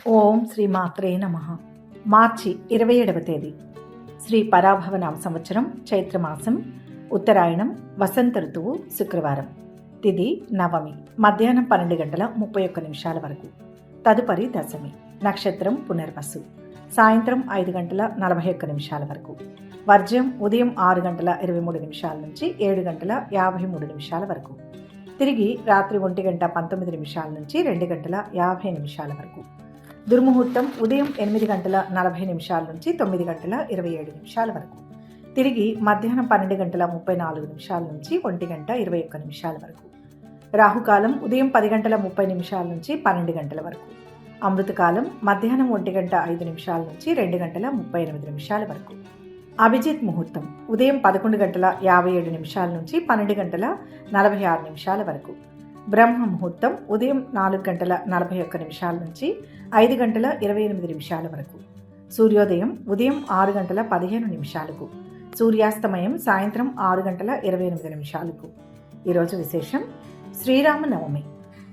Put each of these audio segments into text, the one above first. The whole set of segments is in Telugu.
ఓం శ్రీ మాత్రే నమః. మార్చి 27వ తేదీ శ్రీ పరాభవనామ సంవత్సరం చైత్రమాసం ఉత్తరాయణం వసంత ఋతువు శుక్రవారం. తిథి నవమి మధ్యాహ్నం 12:31 వరకు. తదుపరి దశమి. నక్షత్రం పునర్వసు. సాయంత్రం 5:41 వరకు. వర్జ్యం ఉదయం 6:23 నుంచి 7:53 వరకు. తిరిగి రాత్రి 1:19 నుంచి 2:50 వరకు. దుర్ముహూర్తం ఉదయం 8:40 నుంచి 9:27 వరకు. తిరిగి మధ్యాహ్నం 12:34 నుంచి 1:21 వరకు. రాహుకాలం ఉదయం 10:30 నుంచి 12 వరకు. అమృతకాలం మధ్యాహ్నం 1:05 నుంచి 2:38 వరకు. అభిజిత్ ముహూర్తం ఉదయం 11:57 నుంచి 12:46 వరకు. బ్రహ్మ ముహూర్తం ఉదయం 4:41 నుంచి 5:28 వరకు. సూర్యోదయం ఉదయం 6:15 సూర్యాస్తమయం సాయంత్రం 6:28. ఈరోజు విశేషం శ్రీరామనవమి.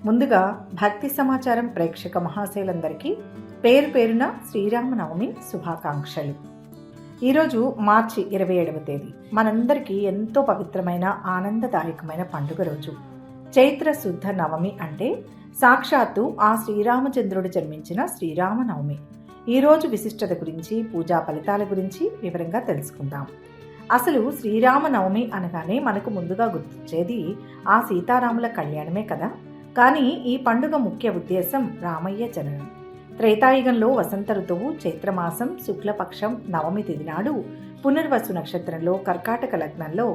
ముందుగా భక్తి సమాచారం ప్రేక్షక మహాశయులందరికీ పేరు పేరున శ్రీరామనవమి శుభాకాంక్షలు. ఈరోజు మార్చి 27వ తేదీ మనందరికీ ఎంతో పవిత్రమైన ఆనందదాయకమైన పండుగ రోజు. చైత్ర శుద్ధ నవమి అంటే సాక్షాత్తు ఆ శ్రీరామచంద్రుడు జన్మించిన శ్రీరామనవమి. ఈరోజు విశిష్టత గురించి పూజా ఫలితాల గురించి వివరంగా తెలుసుకుందాం. అసలు శ్రీరామనవమి అనగానే మనకు ముందుగా గుర్తొచ్చేది ఆ సీతారాముల కళ్యాణమే కదా. కానీ ఈ పండుగ ముఖ్య ఉద్దేశం రామయ్య జననం. త్రేతాయుగంలో వసంత ఋతువు చైత్రమాసం శుక్లపక్షం నవమి తిథి నాడు పునర్వసు నక్షత్రంలో కర్కాటక లగ్నంలో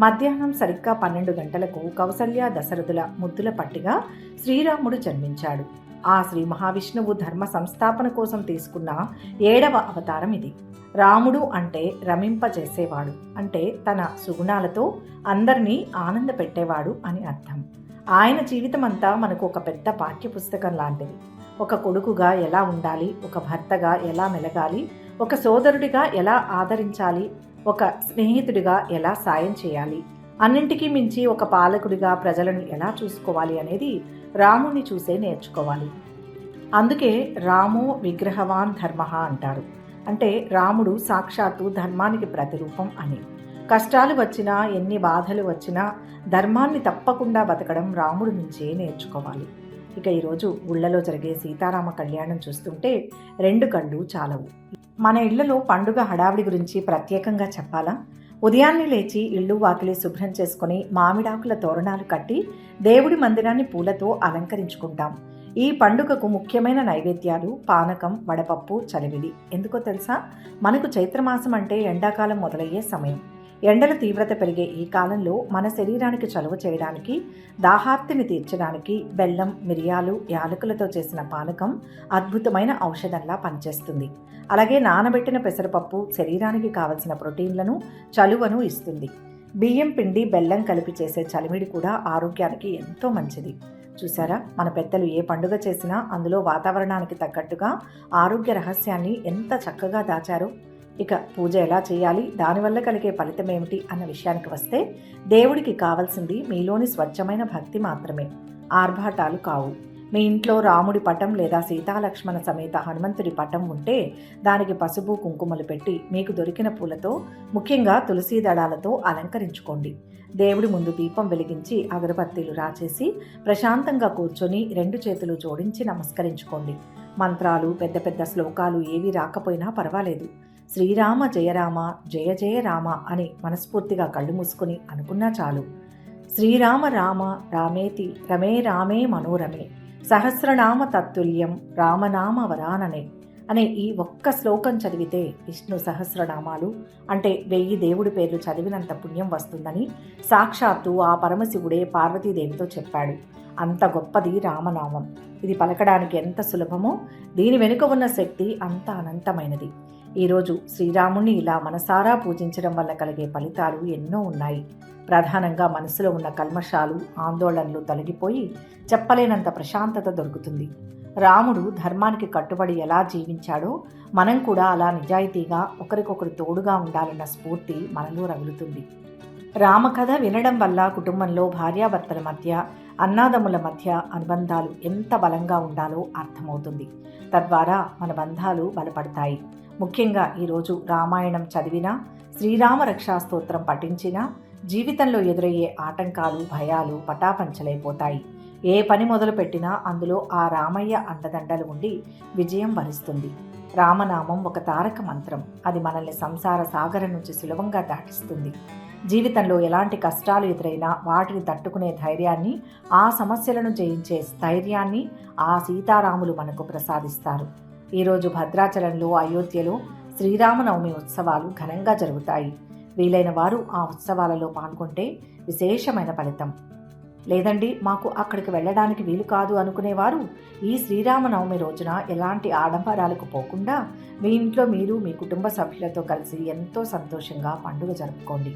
మధ్యాహ్నం సరిగ్గా 12 గంటలకు కౌసల్య దశరథుల ముద్దుల పట్టిగా శ్రీరాముడు జన్మించాడు. ఆ శ్రీ మహావిష్ణువు ధర్మ సంస్థాపన కోసం తీసుకున్న 7వ అవతారం ఇది. రాముడు అంటే రమింపజేసేవాడు, అంటే తన సుగుణాలతో అందరినీ ఆనంద పెట్టేవాడు అని అర్థం. ఆయన జీవితమంతా మనకు ఒక పెద్ద పాఠ్యపుస్తకం లాంటిది. ఒక కొడుకుగా ఎలా ఉండాలి, ఒక భర్తగా ఎలా మెలగాలి, ఒక సోదరుడిగా ఎలా ఆదరించాలి, ఒక స్నేహితుడిగా ఎలా సాయం చేయాలి, అన్నింటికీ మించి ఒక పాలకుడిగా ప్రజలను ఎలా చూసుకోవాలి అనేది రాముణ్ణి చూసే నేర్చుకోవాలి. అందుకే రామో విగ్రహవాన్ ధర్మ అంటారు. అంటే రాముడు సాక్షాత్తు ధర్మానికి ప్రతిరూపం అని. కష్టాలు వచ్చినా ఎన్ని బాధలు వచ్చినా ధర్మాన్ని తప్పకుండా బతకడం రాముడి నుంచే నేర్చుకోవాలి. ఇక ఈరోజు ఊళ్ళలో జరిగే సీతారామ కళ్యాణం చూస్తుంటే 2 కళ్ళు చాలవు. మన ఇళ్లలో పండుగ హడావిడి గురించి ప్రత్యేకంగా చెప్పాలా? ఉదయాన్నే లేచి ఇళ్ళు వాకిలి శుభ్రం చేసుకుని మామిడాకుల తోరణాలు కట్టి దేవుడి మందిరాన్ని పూలతో అలంకరించుకుంటాం. ఈ పండుగకు ముఖ్యమైన నైవేద్యాలు పానకం, వడపప్పు, చలివిడి. ఎందుకో తెలుసా? మనకు చైత్రమాసం అంటే ఎండాకాలం మొదలయ్యే సమయం. ఎండల తీవ్రత పెరిగే ఈ కాలంలో మన శరీరానికి చలువ చేయడానికి, దాహార్తిని తీర్చడానికి బెల్లం, మిరియాలు, యాలకులతో చేసిన పానకం అద్భుతమైన ఔషధంలా పనిచేస్తుంది. అలాగే నానబెట్టిన పెసరపప్పు శరీరానికి కావలసిన ప్రోటీన్లను, చలువను ఇస్తుంది. బియ్యం పిండి, బెల్లం కలిపి చేసే చలిమిడి కూడా ఆరోగ్యానికి ఎంతో మంచిది. చూసారా, మన పెద్దలు ఏ పండుగ చేసినా అందులో వాతావరణానికి తగ్గట్టుగా ఆరోగ్య రహస్యాన్ని ఎంత చక్కగా దాచారో. ఇక పూజ ఎలా చేయాలి, దానివల్ల కలిగే ఫలితం ఏమిటి అన్న విషయానికి వస్తే దేవుడికి కావాల్సింది మీలోని స్వచ్ఛమైన భక్తి మాత్రమే, ఆర్భాటాలు కావు. మీ ఇంట్లో రాముడి పటం లేదా సీతాలక్ష్మణ సమేత హనుమంతుడి పటం ఉంటే దానికి పసుపు కుంకుమలు పెట్టి మీకు దొరికిన పూలతో, ముఖ్యంగా తులసి దళాలతో అలంకరించుకోండి. దేవుడి ముందు దీపం వెలిగించి అగరబత్తీలు రాచేసి ప్రశాంతంగా కూర్చొని 2 చేతులు జోడించి నమస్కరించుకోండి. మంత్రాలు, పెద్ద పెద్ద శ్లోకాలు ఏవి రాకపోయినా పర్వాలేదు. శ్రీరామ జయరామ, జయ జయ రామ అని మనస్ఫూర్తిగా కళ్ళు మూసుకొని అనుకున్నా చాలు. శ్రీరామ రామ రామేతి రమే రామే మనోరమే సహస్రనామ తత్తుల్యం రామనామ వరాననే అనే ఈ ఒక్క శ్లోకం చదివితే విష్ణు సహస్రనామాలు అంటే 1000 దేవుడి పేర్లు చదివినంత పుణ్యం వస్తుందని సాక్షాత్తు ఆ పరమశివుడే పార్వతీదేవితో చెప్పాడు. అంత గొప్పది రామనామం. ఇది పలకడానికి ఎంత సులభమో దీని వెనుక ఉన్న శక్తి అంత అనంతమైనది. ఈరోజు శ్రీరాముణ్ణి ఇలా మనసారా పూజించడం వల్ల కలిగే ఫలితాలు ఎన్నో ఉన్నాయి. ప్రధానంగా మనసులో ఉన్న కల్మషాలు, ఆందోళనలు తొలగిపోయి చెప్పలేనంత ప్రశాంతత దొరుకుతుంది. రాముడు ధర్మానికి కట్టుబడి ఎలా జీవించాడో మనం కూడా అలా నిజాయితీగా ఒకరికొకరు తోడుగా ఉండాలన్న స్ఫూర్తి మనలో రగులుతుంది. రామకథ వినడం వల్ల కుటుంబంలో భార్యాభర్తల మధ్య, అన్నాదమ్ముల మధ్య అనుబంధాలు ఎంత బలంగా ఉండాలో అర్థమవుతుంది. తద్వారా మన బంధాలు బలపడతాయి. ముఖ్యంగా ఈరోజు రామాయణం చదివినా, శ్రీరామ రక్షా స్తోత్రం పఠించినా జీవితంలో ఎదురయ్యే ఆటంకాలు, భయాలు పటాపంచలైపోతాయి. ఏ పని మొదలుపెట్టినా అందులో ఆ రామయ్య అండదండలు ఉండి విజయం వరిస్తుంది. రామనామం ఒక తారక మంత్రం. అది మనల్ని సంసార సాగరం నుంచి సులభంగా దాటిస్తుంది. జీవితంలో ఎలాంటి కష్టాలు ఎదురైనా వాటిని తట్టుకునే ధైర్యాన్ని, ఆ సమస్యలను జయించే స్థైర్యాన్ని ఆ సీతారాములు మనకు ప్రసాదిస్తారు. ఈరోజు భద్రాచలంలో, అయోధ్యలో శ్రీరామనవమి ఉత్సవాలు ఘనంగా జరుగుతాయి. వీలైన వారు ఆ ఉత్సవాలలో పాల్గొంటే విశేషమైన ఫలితం. లేదండి, మాకు అక్కడికి వెళ్ళడానికి వీలు కాదు అనుకునేవారు ఈ శ్రీరామనవమి రోజున ఎలాంటి ఆడంబరాలకు పోకుండా మీ ఇంట్లో మీరు, మీ కుటుంబ సభ్యులతో కలిసి ఎంతో సంతోషంగా పండుగ జరుపుకోండి.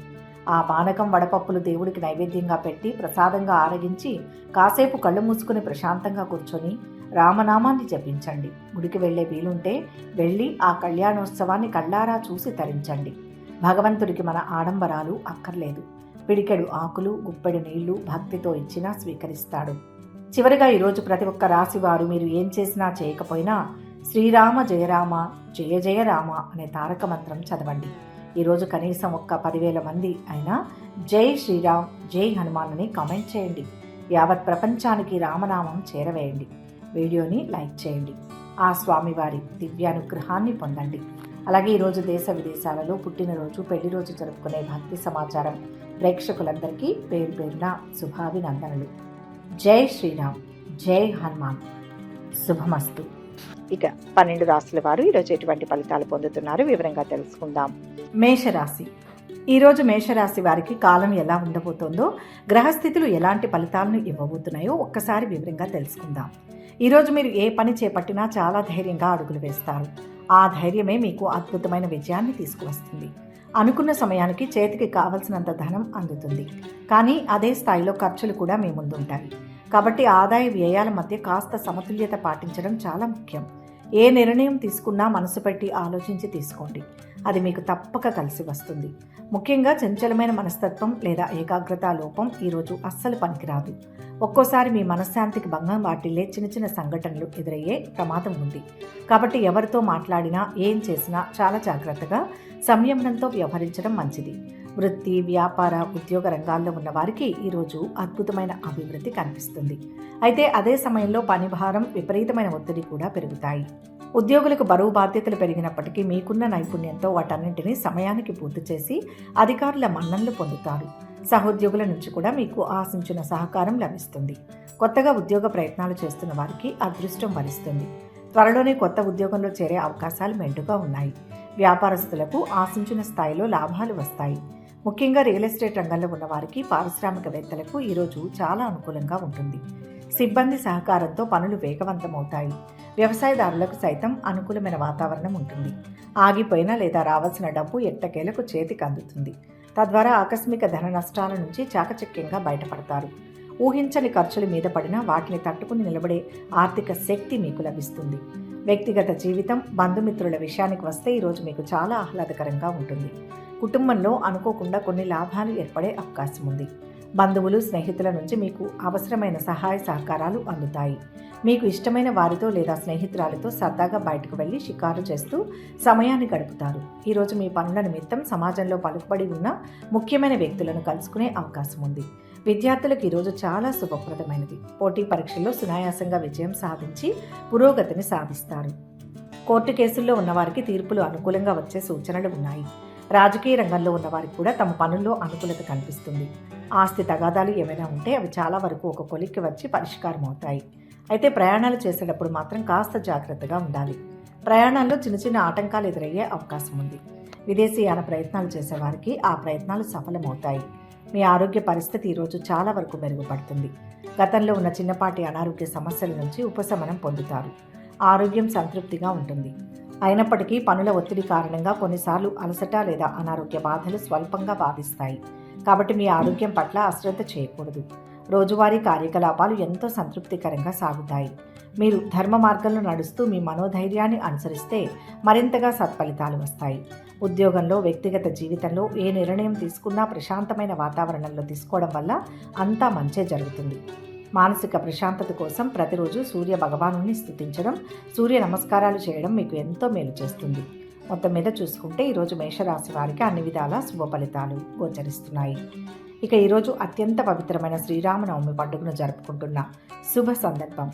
ఆ పానకం, వడపప్పులు దేవుడికి నైవేద్యంగా పెట్టి ప్రసాదంగా ఆరగించి కాసేపు కళ్ళు మూసుకుని ప్రశాంతంగా కూర్చొని రామనామాన్ని జపించండి. గుడికి వెళ్లే వీలుంటే వెళ్ళి ఆ కళ్యాణోత్సవాన్ని కళ్ళారా చూసి తరించండి. భగవంతుడికి మన ఆడంబరాలు అక్కర్లేదు. పిడికెడు ఆకులు, గుప్పెడు నీళ్లు భక్తితో ఇచ్చినా స్వీకరిస్తాడు. చివరిగా ఈరోజు ప్రతి ఒక్క రాశి వారు మీరు ఏం చేసినా చేయకపోయినా శ్రీరామ జయరామ జయ జయ రామ అనే తారక మంత్రం చదవండి. ఈరోజు కనీసం ఒక్క 10,000 మంది అయినా జై శ్రీరామ్, జై హనుమాన్ అని కామెంట్ చేయండి. యావత్ ప్రపంచానికి రామనామం చేరవేయండి. వీడియోని లైక్ చేయండి. ఆ స్వామివారి దివ్యానుగ్రహాన్ని పొందండి. అలాగే ఈరోజు దేశ విదేశాలలో పుట్టినరోజు, పెళ్లి రోజు జరుపుకునే భక్తి సమాచారం ప్రేక్షకులందరికీ పేరు పేరున శుభాభినందనలు. జై శ్రీరామ్, జై హనుమాన్. శుభమస్తు. ఇక 12 రాశుల వారు ఈరోజు ఎటువంటి ఫలితాలు పొందుతున్నారు వివరంగా తెలుసుకుందాం. మేషరాశి. ఈరోజు మేషరాశి వారికి కాలం ఎలా ఉండబోతోందో, గ్రహస్థితులు ఎలాంటి ఫలితాలను ఇవ్వబోతున్నాయో ఒక్కసారి వివరంగా తెలుసుకుందాం. ఈరోజు మీరు ఏ పని చేపట్టినా చాలా ధైర్యంగా అడుగులు వేస్తారు. ఆ ధైర్యమే మీకు అద్భుతమైన విజయాన్ని తీసుకువస్తుంది. అనుకున్న సమయానికి చేతికి కావలసినంత ధనం అందుతుంది. కానీ అదే స్థాయిలో ఖర్చులు కూడా మీ ముందుంటాయి. కాబట్టి ఆదాయ వ్యయాల మధ్య కాస్త సమతుల్యత పాటించడం చాలా ముఖ్యం. ఏ నిర్ణయం తీసుకున్నా మనసు పెట్టి ఆలోచించి తీసుకోండి. అది మీకు తప్పక కలిసి వస్తుంది. ముఖ్యంగా చంచలమైన మనస్తత్వం లేదా ఏకాగ్రత లోపం ఈరోజు అస్సలు పనికిరాదు. ఒక్కోసారి మీ మనశ్శాంతికి భంగం వాటిల్లే చిన్న చిన్న సంఘటనలు ఎదురయ్యే ప్రమాదం ఉంది. కాబట్టి ఎవరితో మాట్లాడినా, ఏం చేసినా చాలా జాగ్రత్తగా, సంయమనంతో వ్యవహరించడం మంచిది. వృత్తి, వ్యాపార, ఉద్యోగ రంగాల్లో ఉన్న వారికి ఈరోజు అద్భుతమైన అభివృద్ధి కనిపిస్తుంది. అయితే అదే సమయంలో పనిభారం, విపరీతమైన ఒత్తిడి కూడా పెరుగుతాయి. ఉద్యోగులకు బరువు బాధ్యతలు పెరిగినప్పటికీ మీకున్న నైపుణ్యంతో వాటన్నింటినీ సమయానికి పూర్తి చేసి అధికారుల మన్ననలు పొందుతారు. సహోద్యోగుల నుంచి కూడా మీకు ఆశించిన సహకారం లభిస్తుంది. కొత్తగా ఉద్యోగ ప్రయత్నాలు చేస్తున్న వారికి అదృష్టం వరిస్తుంది. త్వరలోనే కొత్త ఉద్యోగంలో చేరే అవకాశాలు మెండుగా ఉన్నాయి. వ్యాపారస్తులకు ఆశించిన స్థాయిలో లాభాలు వస్తాయి. ముఖ్యంగా రియల్ ఎస్టేట్ రంగంలో ఉన్న వారికి, పారిశ్రామికవేత్తలకు ఈరోజు చాలా అనుకూలంగా ఉంటుంది. సిబ్బంది సహకారంతో పనులు వేగవంతమవుతాయి. వ్యవసాయదారులకు సైతం అనుకూలమైన వాతావరణం ఉంటుంది. ఆగిపోయిన లేదా రావాల్సిన డబ్బు ఎట్టకేలకు చేతికి అందుతుంది. తద్వారా ఆకస్మిక ధన నష్టాల నుంచి చాకచక్యంగా బయటపడతారు. ఊహించని ఖర్చుల మీద పడినా వాటిని తట్టుకుని నిలబడే ఆర్థిక శక్తి మీకు లభిస్తుంది. వ్యక్తిగత జీవితం, బంధుమిత్రుల విషయానికి వస్తే ఈరోజు మీకు చాలా ఆహ్లాదకరంగా ఉంటుంది. కుటుంబంలో అనుకోకుండా కొన్ని లాభాలు ఏర్పడే అవకాశం ఉంది. బంధువులు, స్నేహితుల నుంచి మీకు అవసరమైన సహాయ సహకారాలు అందుతాయి. మీకు ఇష్టమైన వారితో లేదా స్నేహితురాలతో సరదాగా బయటకు వెళ్లి షికారు చేస్తూ సమయాన్ని గడుపుతారు. ఈరోజు మీ పనుల నిమిత్తం సమాజంలో పలుకుబడి ఉన్న ముఖ్యమైన వ్యక్తులను కలుసుకునే అవకాశం ఉంది. విద్యార్థులకు ఈరోజు చాలా శుభప్రదమైనది. పోటీ పరీక్షల్లో సునాయాసంగా విజయం సాధించి పురోగతిని సాధిస్తారు. కోర్టు కేసుల్లో ఉన్నవారికి తీర్పులు అనుకూలంగా వచ్చే సూచనలు ఉన్నాయి. రాజకీయ రంగంలో ఉన్నవారికి కూడా తమ పనుల్లో అనుకూలత కనిపిస్తుంది. ఆస్తి తగాదాలు ఏమైనా ఉంటే అవి చాలా వరకు ఒక కొలిక్కి వచ్చి పరిష్కారం అవుతాయి. అయితే ప్రయాణాలు చేసేటప్పుడు మాత్రం కాస్త జాగ్రత్తగా ఉండాలి. ప్రయాణాల్లో చిన్న చిన్న ఆటంకాలు ఎదురయ్యే అవకాశం ఉంది. విదేశీయాన ప్రయత్నాలు చేసేవారికి ఆ ప్రయత్నాలు సఫలమవుతాయి. మీ ఆరోగ్య పరిస్థితి ఈరోజు చాలా వరకు మెరుగుపడుతుంది. గతంలో ఉన్న చిన్నపాటి అనారోగ్య సమస్యల నుంచి ఉపశమనం పొందుతారు. ఆరోగ్యం సంతృప్తిగా ఉంటుంది. అయినప్పటికీ పనుల ఒత్తిడి కారణంగా కొన్నిసార్లు అలసట లేదా అనారోగ్య బాధలు స్వల్పంగా బాధిస్తాయి. కాబట్టి మీ ఆరోగ్యం పట్ల అశ్రద్ధ చేయకూడదు. రోజువారీ కార్యకలాపాలు ఎంతో సంతృప్తికరంగా సాగుతాయి. మీరు ధర్మ మార్గంలో నడుస్తూ మీ మనోధైర్యాన్ని అనుసరిస్తే మరింతగా సత్ఫలితాలు వస్తాయి. ఉద్యోగంలో, వ్యక్తిగత జీవితంలో ఏ నిర్ణయం తీసుకున్నా ప్రశాంతమైన వాతావరణంలో తీసుకోవడం వల్ల అంతా మంచే జరుగుతుంది. మానసిక ప్రశాంతత కోసం ప్రతిరోజు సూర్య భగవానుని స్తుతించడం, సూర్య నమస్కారాలు చేయడం మీకు ఎంతో మేలు చేస్తుంది. మొత్తం మీద చూసుకుంటే ఈరోజు మేషరాశి వారికి అన్ని విధాల శుభ ఫలితాలు గోచరిస్తున్నాయి. ఇక ఈరోజు అత్యంత పవిత్రమైన శ్రీరామనవమి పండుగను జరుపుకుంటున్న శుభ సందర్భం.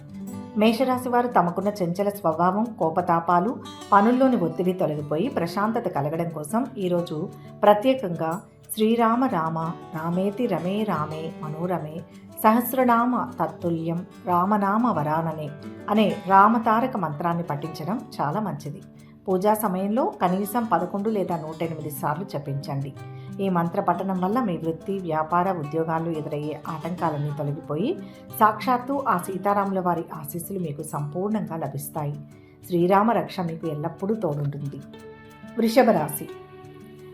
మేషరాశి వారు తమకున్న చంచల స్వభావం, కోపతాపాలు, పనుల్లోని ఒత్తిడి తొలగిపోయి ప్రశాంతత కలగడం కోసం ఈరోజు ప్రత్యేకంగా శ్రీరామ రామ రామేతి రమే రామే మనోరమే సహస్రనామ తత్తుల్యం రామనామ వరాననే అనే రామతారక మంత్రాన్ని పఠించడం చాలా మంచిది. పూజా సమయంలో కనీసం 11 లేదా 108 సార్లు జపించండి. ఈ మంత్ర పఠనం వల్ల మీ వృత్తి, వ్యాపార, ఉద్యోగాల్లో ఎదురయ్యే ఆటంకాలన్నీ తొలగిపోయి సాక్షాత్తు ఆ సీతారాముల వారి ఆశీస్సులు మీకు సంపూర్ణంగా లభిస్తాయి. శ్రీరామ రక్ష మీకు ఎల్లప్పుడూ తోడుంటుంది. వృషభ రాశి.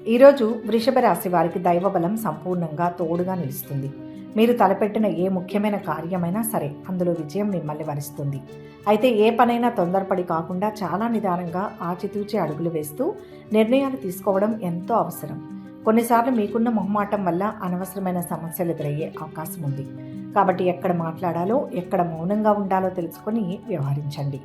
ఈరోజు వృషభ రాశి వారికి దైవబలం సంపూర్ణంగా తోడుగా నిలుస్తుంది. మీరు తలపెట్టిన ఏ ముఖ్యమైన కార్యమైనా సరే అందులో విజయం మిమ్మల్ని వరిస్తుంది. అయితే ఏ పనైనా తొందరపడి కాకుండా చాలా నిదానంగా ఆచితూచి అడుగులు వేస్తూ నిర్ణయాలు తీసుకోవడం ఎంతో అవసరం. కొన్నిసార్లు మీకున్న మొహమాటం వల్ల అనవసరమైన సమస్యలు ఎదురయ్యే అవకాశం ఉంది. కాబట్టి ఎక్కడ మాట్లాడాలో, ఎక్కడ మౌనంగా ఉండాలో తెలుసుకొని వ్యవహరించండి.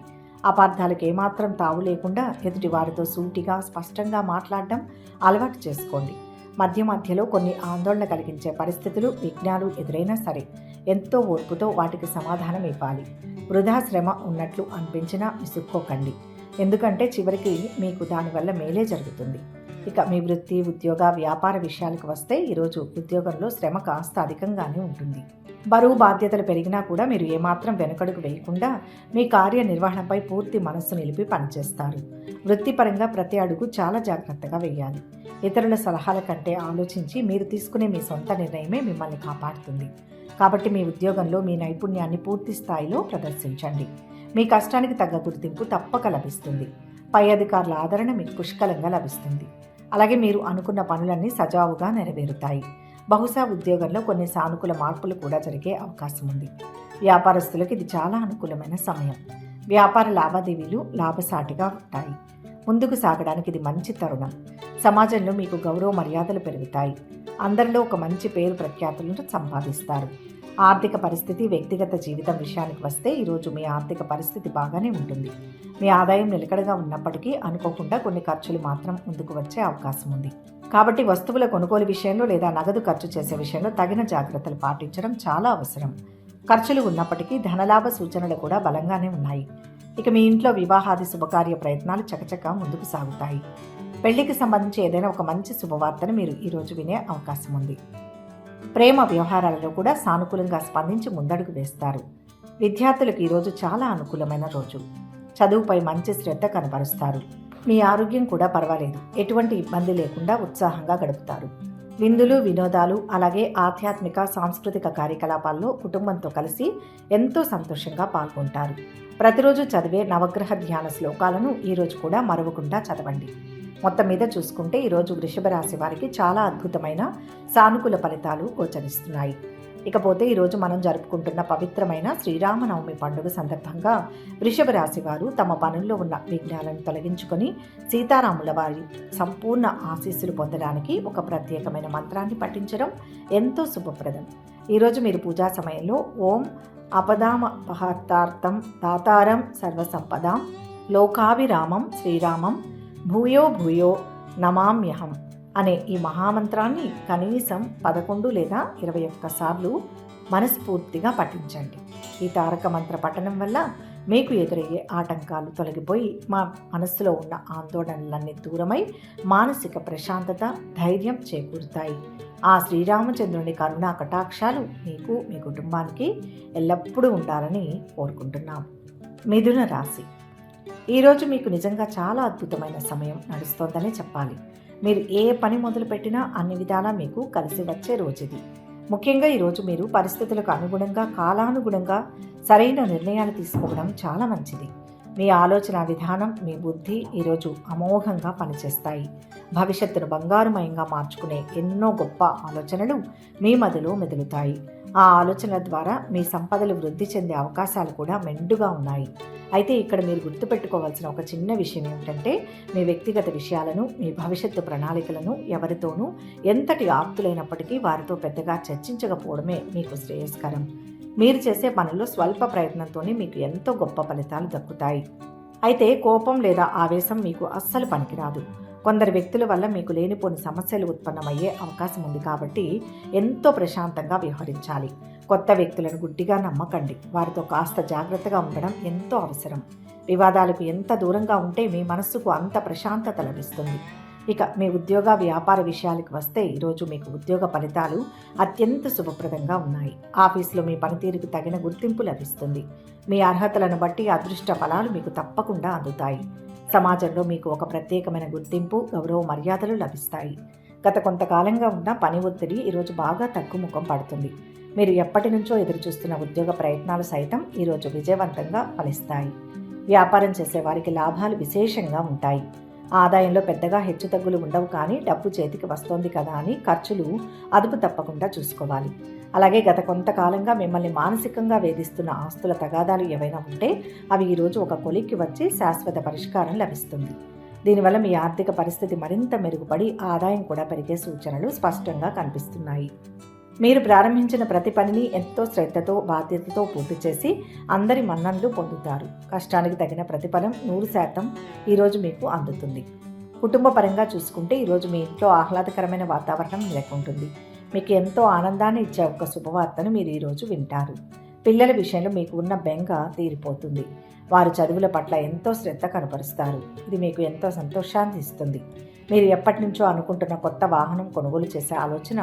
అపార్థాలకు ఏమాత్రం తావు లేకుండా ఎదుటి వారితో సూటిగా, స్పష్టంగా మాట్లాడడం అలవాటు చేసుకోండి. మధ్యలో కొన్ని ఆందోళన కలిగించే పరిస్థితులు, విఘ్నాలు ఎదురైనా సరే ఎంతో ఓర్పుతో వాటికి సమాధానం ఇవ్వాలి. వృధా శ్రమ ఉన్నట్లు అనిపించినా విసుక్కోకండి. ఎందుకంటే చివరికి మీకు దానివల్ల మేలే జరుగుతుంది. ఇక మీ వృత్తి, ఉద్యోగ, వ్యాపార విషయాలకు వస్తే ఈరోజు ఉద్యోగంలో శ్రమ కాస్త అధికంగానే ఉంటుంది. బరువు బాధ్యతలు పెరిగినా కూడా మీరు ఏమాత్రం వెనుకడుగు వేయకుండా మీ కార్యనిర్వహణపై పూర్తి మనస్సు నిలిపి పనిచేస్తారు. వృత్తిపరంగా ప్రతి అడుగు చాలా జాగ్రత్తగా వేయాలి. ఇతరుల సలహాల కంటే ఆలోచించి మీరు తీసుకునే మీ సొంత నిర్ణయమే మిమ్మల్ని కాపాడుతుంది. కాబట్టి మీ ఉద్యోగంలో మీ నైపుణ్యాన్ని పూర్తి స్థాయిలో ప్రదర్శించండి. మీ కష్టానికి తగ్గ గుర్తింపు తప్పక లభిస్తుంది. పై అధికారుల ఆదరణ మీకు పుష్కలంగా లభిస్తుంది. అలాగే మీరు అనుకున్న పనులన్నీ సజావుగా నెరవేరుతాయి. బహుశా ఉద్యోగంలో కొన్ని సానుకూల మార్పులు కూడా జరిగే అవకాశం ఉంది. వ్యాపారస్తులకు ఇది చాలా అనుకూలమైన సమయం. వ్యాపార లావాదేవీలు లాభసాటిగా ఉంటాయి. ముందుకు సాగడానికి ఇది మంచి తరుణం. సమాజంలో మీకు గౌరవ మర్యాదలు పెరుగుతాయి. అందరిలో ఒక మంచి పేరు ప్రఖ్యాతులను సంపాదిస్తారు. ఆర్థిక పరిస్థితి, వ్యక్తిగత జీవితం విషయానికి వస్తే ఈరోజు మీ ఆర్థిక పరిస్థితి బాగానే ఉంటుంది. మీ ఆదాయం నిలకడగా ఉన్నప్పటికీ అనుకోకుండా కొన్ని ఖర్చులు మాత్రం ముందుకు వచ్చే అవకాశం ఉంది. కాబట్టి వస్తువుల కొనుగోలు విషయంలో లేదా నగదు ఖర్చు చేసే విషయంలో తగిన జాగ్రత్తలు పాటించడం చాలా అవసరం. ఖర్చులు ఉన్నప్పటికీ ధనలాభ సూచనలు కూడా బలంగానే ఉన్నాయి. ఇక మీ ఇంట్లో వివాహాది శుభకార్య ప్రయత్నాలు చకచకా ముందుకు సాగుతాయి. పెళ్లికి సంబంధించి ఏదైనా ఒక మంచి శుభవార్తను మీరు ఈరోజు వినే అవకాశం ఉంది. ప్రేమ వ్యవహారాలలో కూడా సానుకూలంగా స్పందించి ముందడుగు వేస్తారు. విద్యార్థులకు ఈరోజు చాలా అనుకూలమైన రోజు. చదువుపై మంచి శ్రద్ధ కనబరుస్తారు. మీ ఆరోగ్యం కూడా పర్వాలేదు. ఎటువంటి ఇబ్బంది లేకుండా ఉత్సాహంగా గడుపుతారు. విందులు, వినోదాలు, అలాగే ఆధ్యాత్మిక, సాంస్కృతిక కార్యకలాపాల్లో కుటుంబంతో కలిసి ఎంతో సంతోషంగా పాల్గొంటారు. ప్రతిరోజు చదివే నవగ్రహ ధ్యాన శ్లోకాలను ఈరోజు కూడా మరవకుండా చదవండి. మొత్తం మీద చూసుకుంటే ఈరోజు వృషభ రాశి వారికి చాలా అద్భుతమైన సానుకూల ఫలితాలు గోచరిస్తున్నాయి. ఇకపోతే ఈరోజు మనం జరుపుకుంటున్న పవిత్రమైన శ్రీరామనవమి పండుగ సందర్భంగా వృషభ రాశి వారు తమ పనుల్లో ఉన్న విఘ్నాలను తొలగించుకొని సీతారాముల వారి సంపూర్ణ ఆశీస్సులు పొందడానికి ఒక ప్రత్యేకమైన మంత్రాన్ని పఠించడం ఎంతో శుభప్రదం. ఈరోజు మీరు పూజా సమయంలో ఓం అపదామపహర్తార్థం దాతారం సర్వసంపదాం లోకాభిరామం శ్రీరామం భూయో భూయో నమామ్యహం అనే ఈ మహామంత్రాన్ని కనీసం 11 లేదా 21 సార్లు మనస్ఫూర్తిగా పఠించండి. ఈ తారక మంత్ర పఠనం వల్ల మీకు ఎదురయ్యే ఆటంకాలు తొలగిపోయి మా మనస్సులో ఉన్న ఆందోళనలన్నీ దూరమై మానసిక ప్రశాంతత, ధైర్యం చేకూరుతాయి. ఆ శ్రీరామచంద్రుని కరుణా కటాక్షాలు మీకు, మీ కుటుంబానికి ఎల్లప్పుడూ ఉండాలని కోరుకుంటున్నాం. మిథున రాశి. ఈరోజు మీకు నిజంగా చాలా అద్భుతమైన సమయం నడుస్తోందనే చెప్పాలి. మీరు ఏ పని మొదలుపెట్టినా అన్ని విధాలా మీకు కలిసి వచ్చే రోజుది. ముఖ్యంగా ఈరోజు మీరు పరిస్థితులకు అనుగుణంగా, కాలానుగుణంగా సరైన నిర్ణయాలు తీసుకోవడం చాలా మంచిది. మీ ఆలోచన విధానం, మీ బుద్ధి ఈరోజు అమోఘంగా పనిచేస్తాయి. భవిష్యత్తును బంగారుమయంగా మార్చుకునే ఎన్నో గొప్ప ఆలోచనలు మీ మదిలో మెదులుతాయి. ఆ ఆలోచనల ద్వారా మీ సంపదలు వృద్ధి చెందే అవకాశాలు కూడా మెండుగా ఉన్నాయి. అయితే ఇక్కడ మీరు గుర్తుపెట్టుకోవాల్సిన ఒక చిన్న విషయం ఏమిటంటే, మీ వ్యక్తిగత విషయాలను, మీ భవిష్యత్తు ప్రణాళికలను ఎవరితోనూ ఎంతటి ఆప్తులైనప్పటికీ వారితో పెద్దగా చర్చించకపోవడమే మీకు శ్రేయస్కరం. మీరు చేసే పనుల్లో స్వల్ప ప్రయత్నంతోనే మీకు ఎంతో గొప్ప ఫలితాలు దక్కుతాయి. అయితే కోపం లేదా ఆవేశం మీకు అస్సలు పనికిరాదు. కొందరు వ్యక్తుల వల్ల మీకు లేనిపోని సమస్యలు ఉత్పన్నమయ్యే అవకాశం ఉంది కాబట్టి ఎంతో ప్రశాంతంగా వ్యవహరించాలి. కొత్త వ్యక్తులను గుడ్డిగా నమ్మకండి. వారితో కాస్త జాగ్రత్తగా ఉండడం ఎంతో అవసరం. వివాదాలకు ఎంత దూరంగా ఉంటే మీ మనస్సుకు అంత ప్రశాంతత లభిస్తుంది. ఇక మీ ఉద్యోగ వ్యాపార విషయాలకు వస్తే ఈరోజు మీకు ఉద్యోగ ఫలితాలు అత్యంత శుభప్రదంగా ఉన్నాయి. ఆఫీసులో మీ పనితీరుకు తగిన గుర్తింపు లభిస్తుంది. మీ అర్హతలను బట్టి అదృష్ట ఫలాలు మీకు తప్పకుండా అందుతాయి. సమాజంలో మీకు ఒక ప్రత్యేకమైన గుర్తింపు, గౌరవ మర్యాదలు లభిస్తాయి. గత కొంతకాలంగా ఉన్న పని ఒత్తిడి ఈరోజు బాగా తగ్గుముఖం పడుతుంది. మీరు ఎప్పటి నుంచో ఎదురుచూస్తున్న ఉద్యోగ ప్రయత్నాలు సైతం ఈరోజు విజయవంతంగా ఫలిస్తాయి. వ్యాపారం చేసే వారికి లాభాలు విశేషంగా ఉంటాయి. ఆదాయంలో పెద్దగా హెచ్చుతగ్గులు ఉండవు, కానీ డబ్బు చేతికి వస్తోంది కదా అని ఖర్చులు అదుపు తప్పకుండా చూసుకోవాలి. అలాగే గత కొంతకాలంగా మిమ్మల్ని మానసికంగా వేధిస్తున్న ఆస్తుల తగాదాలు ఏవైనా ఉంటే అవి ఈరోజు ఒక కొలిక్కి వచ్చి శాశ్వత పరిష్కారం లభిస్తుంది. దీనివల్ల మీ ఆర్థిక పరిస్థితి మరింత మెరుగుపడి ఆదాయం కూడా పెరిగే సూచనలు స్పష్టంగా కనిపిస్తున్నాయి. మీరు ప్రారంభించిన ప్రతి పనిని ఎంతో శ్రద్ధతో, బాధ్యతతో పూర్తి చేసి అందరి మన్ననలు పొందుతారు. కష్టానికి తగిన ప్రతిఫలం 100% ఈరోజు మీకు అందుతుంది. కుటుంబ పరంగా చూసుకుంటే ఈరోజు మీ ఇంట్లో ఆహ్లాదకరమైన వాతావరణం నెలకొంటుంది. మీకు ఎంతో ఆనందాన్ని ఇచ్చే ఒక శుభవార్తను మీరు ఈరోజు వింటారు. పిల్లల విషయంలో మీకు ఉన్న బెంగ తీరిపోతుంది. వారు చదువుల పట్ల ఎంతో శ్రద్ధ కనపరుస్తారు. ఇది మీకు ఎంతో సంతోషాన్ని ఇస్తుంది. మీరు ఎప్పటి నుంచో అనుకుంటున్న కొత్త వాహనం కొనుగోలు చేసే ఆలోచన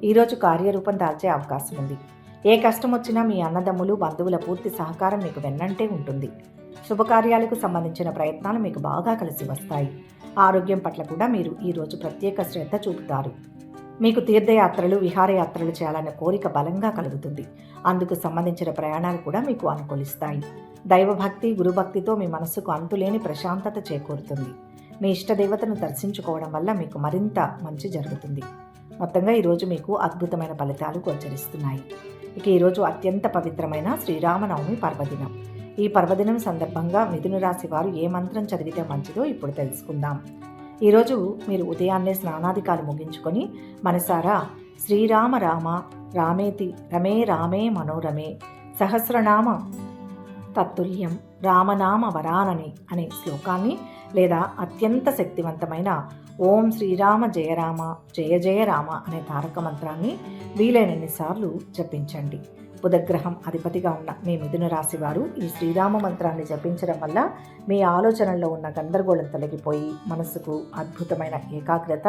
ఈరోజు కార్యరూపం దాల్చే అవకాశం ఉంది. ఏ కష్టం వచ్చినా మీ అన్నదమ్ములు, బంధువుల పూర్తి సహకారం మీకు వెన్నంటే ఉంటుంది. శుభకార్యాలకు సంబంధించిన ప్రయత్నాలు మీకు బాగా కలిసి వస్తాయి. ఆరోగ్యం పట్ల కూడా మీరు ఈరోజు ప్రత్యేక శ్రద్ధ చూపుతారు. మీకు తీర్థయాత్రలు, విహారయాత్రలు చేయాలనే కోరిక బలంగా కలుగుతుంది. అందుకు సంబంధించిన ప్రయాణాలు కూడా మీకు అనుకూలిస్తాయి. దైవభక్తి, గురుభక్తితో మీ మనసుకు అంతులేని ప్రశాంతత చేకూరుతుంది. మీ ఇష్టదేవతను దర్శించుకోవడం వల్ల మీకు మరింత మంచి జరుగుతుంది. మొత్తంగా ఈరోజు మీకు అద్భుతమైన ఫలితాలు గోచరిస్తున్నాయి. ఇక ఈరోజు అత్యంత పవిత్రమైన శ్రీరామనవమి పర్వదినం. ఈ పర్వదినం సందర్భంగా మిథున రాశి వారు ఏ మంత్రం చదివితే మంచిదో ఇప్పుడు తెలుసుకుందాం. ఈరోజు మీరు ఉదయాన్నే స్నానాధికాలు ముగించుకొని మనసారా శ్రీరామ రామ రామేతి రమే రామే మనోరమే సహస్రనామ తత్తుల్యం రామనామ వరానని అనే శ్లోకాన్ని లేదా అత్యంత శక్తివంతమైన ఓం శ్రీరామ జయ రామ జయ జయ రామ అనే తారక మంత్రాన్ని వీలైనన్నిసార్లు జపించండి. బుధగ్రహం అధిపతిగా ఉన్న మీ మిథున రాశి వారు ఈ శ్రీరామ మంత్రాన్ని జపించడం వల్ల మీ ఆలోచనల్లో ఉన్న గందరగోళం తొలగిపోయి మనసుకు అద్భుతమైన ఏకాగ్రత,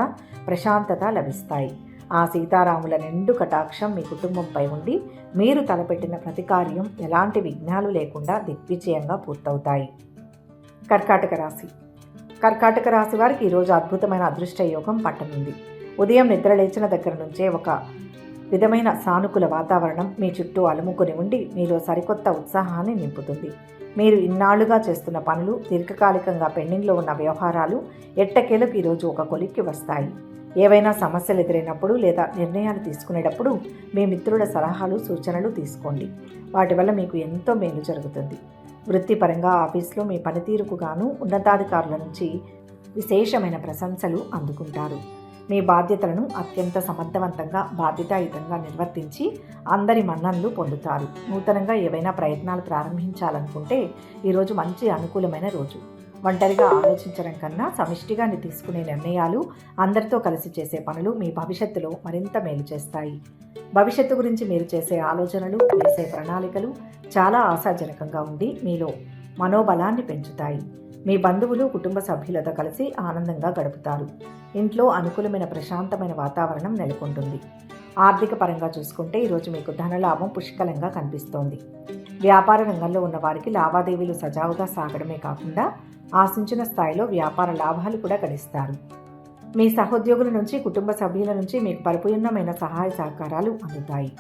ప్రశాంతత లభిస్తాయి. ఆ సీతారాముల నిండు కటాక్షం మీ కుటుంబంపై ఉండి మీరు తలపెట్టిన ప్రతి కార్యం ఎలాంటి విఘ్నాలు లేకుండా దిగ్విజయంగా పూర్తవుతాయి. కర్కాటక రాశి. కర్కాటక రాశి వారికి ఈరోజు అద్భుతమైన అదృష్ట యోగం పట్టనుంది. ఉదయం నిద్ర లేచిన దగ్గర నుంచే ఒక విధమైన సానుకూల వాతావరణం మీ చుట్టూ అలుముకొని ఉండి మీలో సరికొత్త ఉత్సాహాన్ని నింపుతుంది. మీరు ఇన్నాళ్లుగా చేస్తున్న పనులు, దీర్ఘకాలికంగా పెండింగ్లో ఉన్న వ్యవహారాలు ఎట్టకేలకు ఈరోజు ఒక కొలిక్కి వస్తాయి. ఏవైనా సమస్యలు ఎదురైనప్పుడు లేదా నిర్ణయాలు తీసుకునేటప్పుడు మీ మిత్రుల సలహాలు, సూచనలు తీసుకోండి. వాటి వల్ల మీకు ఎంతో మేలు జరుగుతుంది. వృత్తిపరంగా ఆఫీస్లో మీ పనితీరుకు గాను ఉన్నతాధికారుల నుంచి విశేషమైన ప్రశంసలు అందుకుంటారు. మీ బాధ్యతలను అత్యంత సమర్థవంతంగా, బాధ్యతాయుతంగా నిర్వర్తించి అందరి మన్ననలు పొందుతారు. నూతనంగా ఏవైనా ప్రయత్నాలు ప్రారంభించాలనుకుంటే ఈరోజు మంచి అనుకూలమైన రోజు. ఒంటరిగా ఆలోచించడం కన్నా సమిష్టిగా తీసుకునే నిర్ణయాలు, అందరితో కలిసి చేసే పనులు మీ భవిష్యత్తులో మరింత మేలు చేస్తాయి. భవిష్యత్తు గురించి మీరు చేసే ఆలోచనలు, వేసే ప్రణాళికలు చాలా ఆశాజనకంగా ఉండి మీలో మనోబలాన్ని పెంచుతాయి. మీ బంధువులు, కుటుంబ సభ్యులతో కలిసి ఆనందంగా గడుపుతారు. ఇంట్లో అనుకూలమైన ప్రశాంతమైన వాతావరణం నెలకొంటుంది. ఆర్థిక పరంగా చూసుకుంటే ఈరోజు మీకు ధనలాభం పుష్కలంగా కనిపిస్తోంది. వ్యాపార రంగంలో ఉన్న వారికి లావాదేవీలు సజావుగా సాగడమే కాకుండా ఆశించిన స్థాయిలో వ్యాపార లాభాలు కూడా గడిస్తారు. మీ సహోద్యోగుల నుంచి, కుటుంబ సభ్యుల నుంచి మీకు పరిపూర్ణమైన సహాయ సహకారాలు అందుతాయి.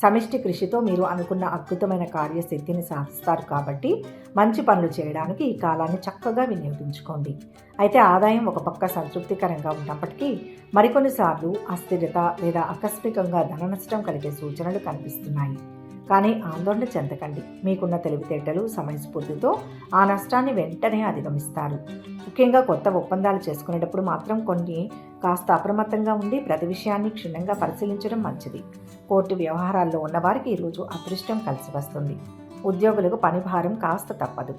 సమిష్టి కృషితో మీరు అనుకున్న అద్భుతమైన కార్యసిద్ధిని సాధిస్తారు కాబట్టి మంచి పనులు చేయడానికి ఈ కాలాన్ని చక్కగా వినియోగించుకోండి. అయితే ఆదాయం ఒక పక్క సంతృప్తికరంగా ఉన్నప్పటికీ మరికొన్నిసార్లు అస్థిరత లేదా ఆకస్మికంగా ధన నష్టం కలిగే సూచనలు కనిపిస్తున్నాయి. కానీ ఆందోళన చెందకండి. మీకున్న తెలివితేటలు, సమయస్ఫూర్తితో ఆ నష్టాన్ని వెంటనే అధిగమిస్తారు. ముఖ్యంగా కొత్త ఒప్పందాలు చేసుకునేటప్పుడు మాత్రం కాస్త అప్రమత్తంగా ఉండి ప్రతి విషయాన్ని క్షుణ్ణంగా పరిశీలించడం మంచిది. కోర్టు వ్యవహారాల్లో ఉన్నవారికి ఈరోజు అదృష్టం కలిసి వస్తుంది. ఉద్యోగులకు పని భారం కాస్త తప్పదు.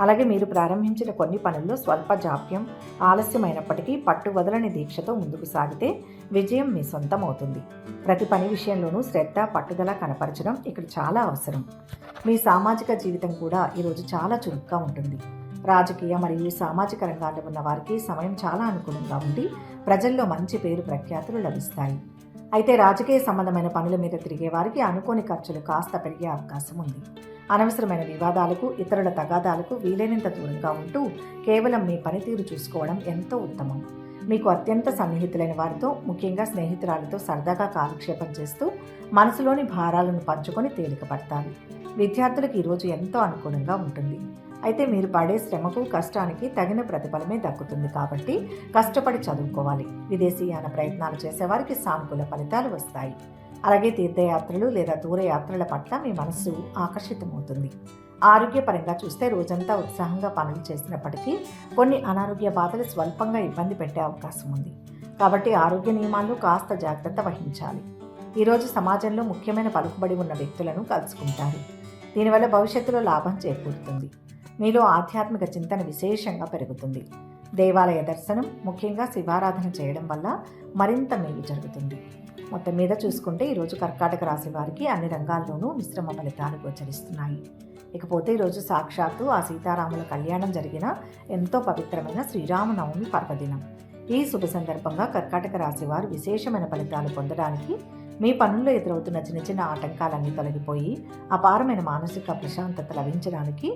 అలాగే మీరు ప్రారంభించిన కొన్ని పనుల్లో స్వల్ప జాప్యం, ఆలస్యమైనప్పటికీ పట్టు వదలని దీక్షతో ముందుకు సాగితే విజయం మీ సొంతం అవుతుంది. ప్రతి పని విషయంలోనూ శ్రద్ధ, పట్టుదల కనపరచడం ఇక్కడ చాలా అవసరం. మీ సామాజిక జీవితం కూడా ఈరోజు చాలా చురుగ్గా ఉంటుంది. రాజకీయ మరియు సామాజిక రంగాల్లో ఉన్న వారికి సమయం చాలా అనుకూలంగా ఉండి ప్రజల్లో మంచి పేరు ప్రఖ్యాతులు లభిస్తాయి. అయితే రాజకీయ సంబంధమైన పనుల మీద తిరిగే వారికి అనుకోని ఖర్చులు కాస్త పెరిగే అవకాశం ఉంది. అనవసరమైన వివాదాలకు, ఇతరుల తగాదాలకు వీలైనంత దూరంగా ఉంటూ కేవలం మీ పనితీరు చూసుకోవడం ఎంతో ఉత్తమం. మీకు అత్యంత సన్నిహితులైన వారితో, ముఖ్యంగా స్నేహితురాలతో సరదాగా కాలక్షేపం చేస్తూ మనసులోని భారాలను పంచుకొని తేలికపడతారు. విద్యార్థులకు ఈరోజు ఎంతో అనుకూలంగా ఉంటుంది. అయితే మీరు పడే శ్రమకు, కష్టానికి తగిన ప్రతిఫలమే దక్కుతుంది కాబట్టి కష్టపడి చదువుకోవాలి. విదేశీయాన ప్రయత్నాలు చేసేవారికి సానుకూల ఫలితాలు వస్తాయి. అలాగే తీర్థయాత్రలు లేదా దూరయాత్రల పట్ల మీ మనస్సు ఆకర్షితమవుతుంది. ఆరోగ్యపరంగా చూస్తే రోజంతా ఉత్సాహంగా పనులు చేసినప్పటికీ కొన్ని అనారోగ్య బాధలు స్వల్పంగా ఇబ్బంది పెట్టే అవకాశం ఉంది. కాబట్టి ఆరోగ్య నియమాల్లో కాస్త జాగ్రత్త వహించాలి. ఈరోజు సమాజంలో ముఖ్యమైన పలుకుబడి ఉన్న వ్యక్తులను కలుసుకుంటారు. దీనివల్ల భవిష్యత్తులో లాభం చేకూరుతుంది. మీలో ఆధ్యాత్మిక చింతన విశేషంగా పెరుగుతుంది. దేవాలయ దర్శనం, ముఖ్యంగా శివారాధన చేయడం వల్ల మరింత మేలు జరుగుతుంది. మొత్తం మీద చూసుకుంటే ఈరోజు కర్కాటక రాశి వారికి అన్ని రంగాల్లోనూ మిశ్రమ ఫలితాలు గోచరిస్తున్నాయి. ఇకపోతే ఈరోజు సాక్షాత్తు ఆ సీతారాముల కళ్యాణం జరిగిన ఎంతో పవిత్రమైన శ్రీరామనవమి పర్వదినం. ఈ శుభ సందర్భంగా కర్కాటక రాశి వారు విశేషమైన ఫలితాలు పొందడానికి, మీ పనుల్లో ఎదురవుతున్న చిన్న చిన్న ఆటంకాలన్నీ తొలగిపోయి అపారమైన మానసిక ప్రశాంతత లభించడానికి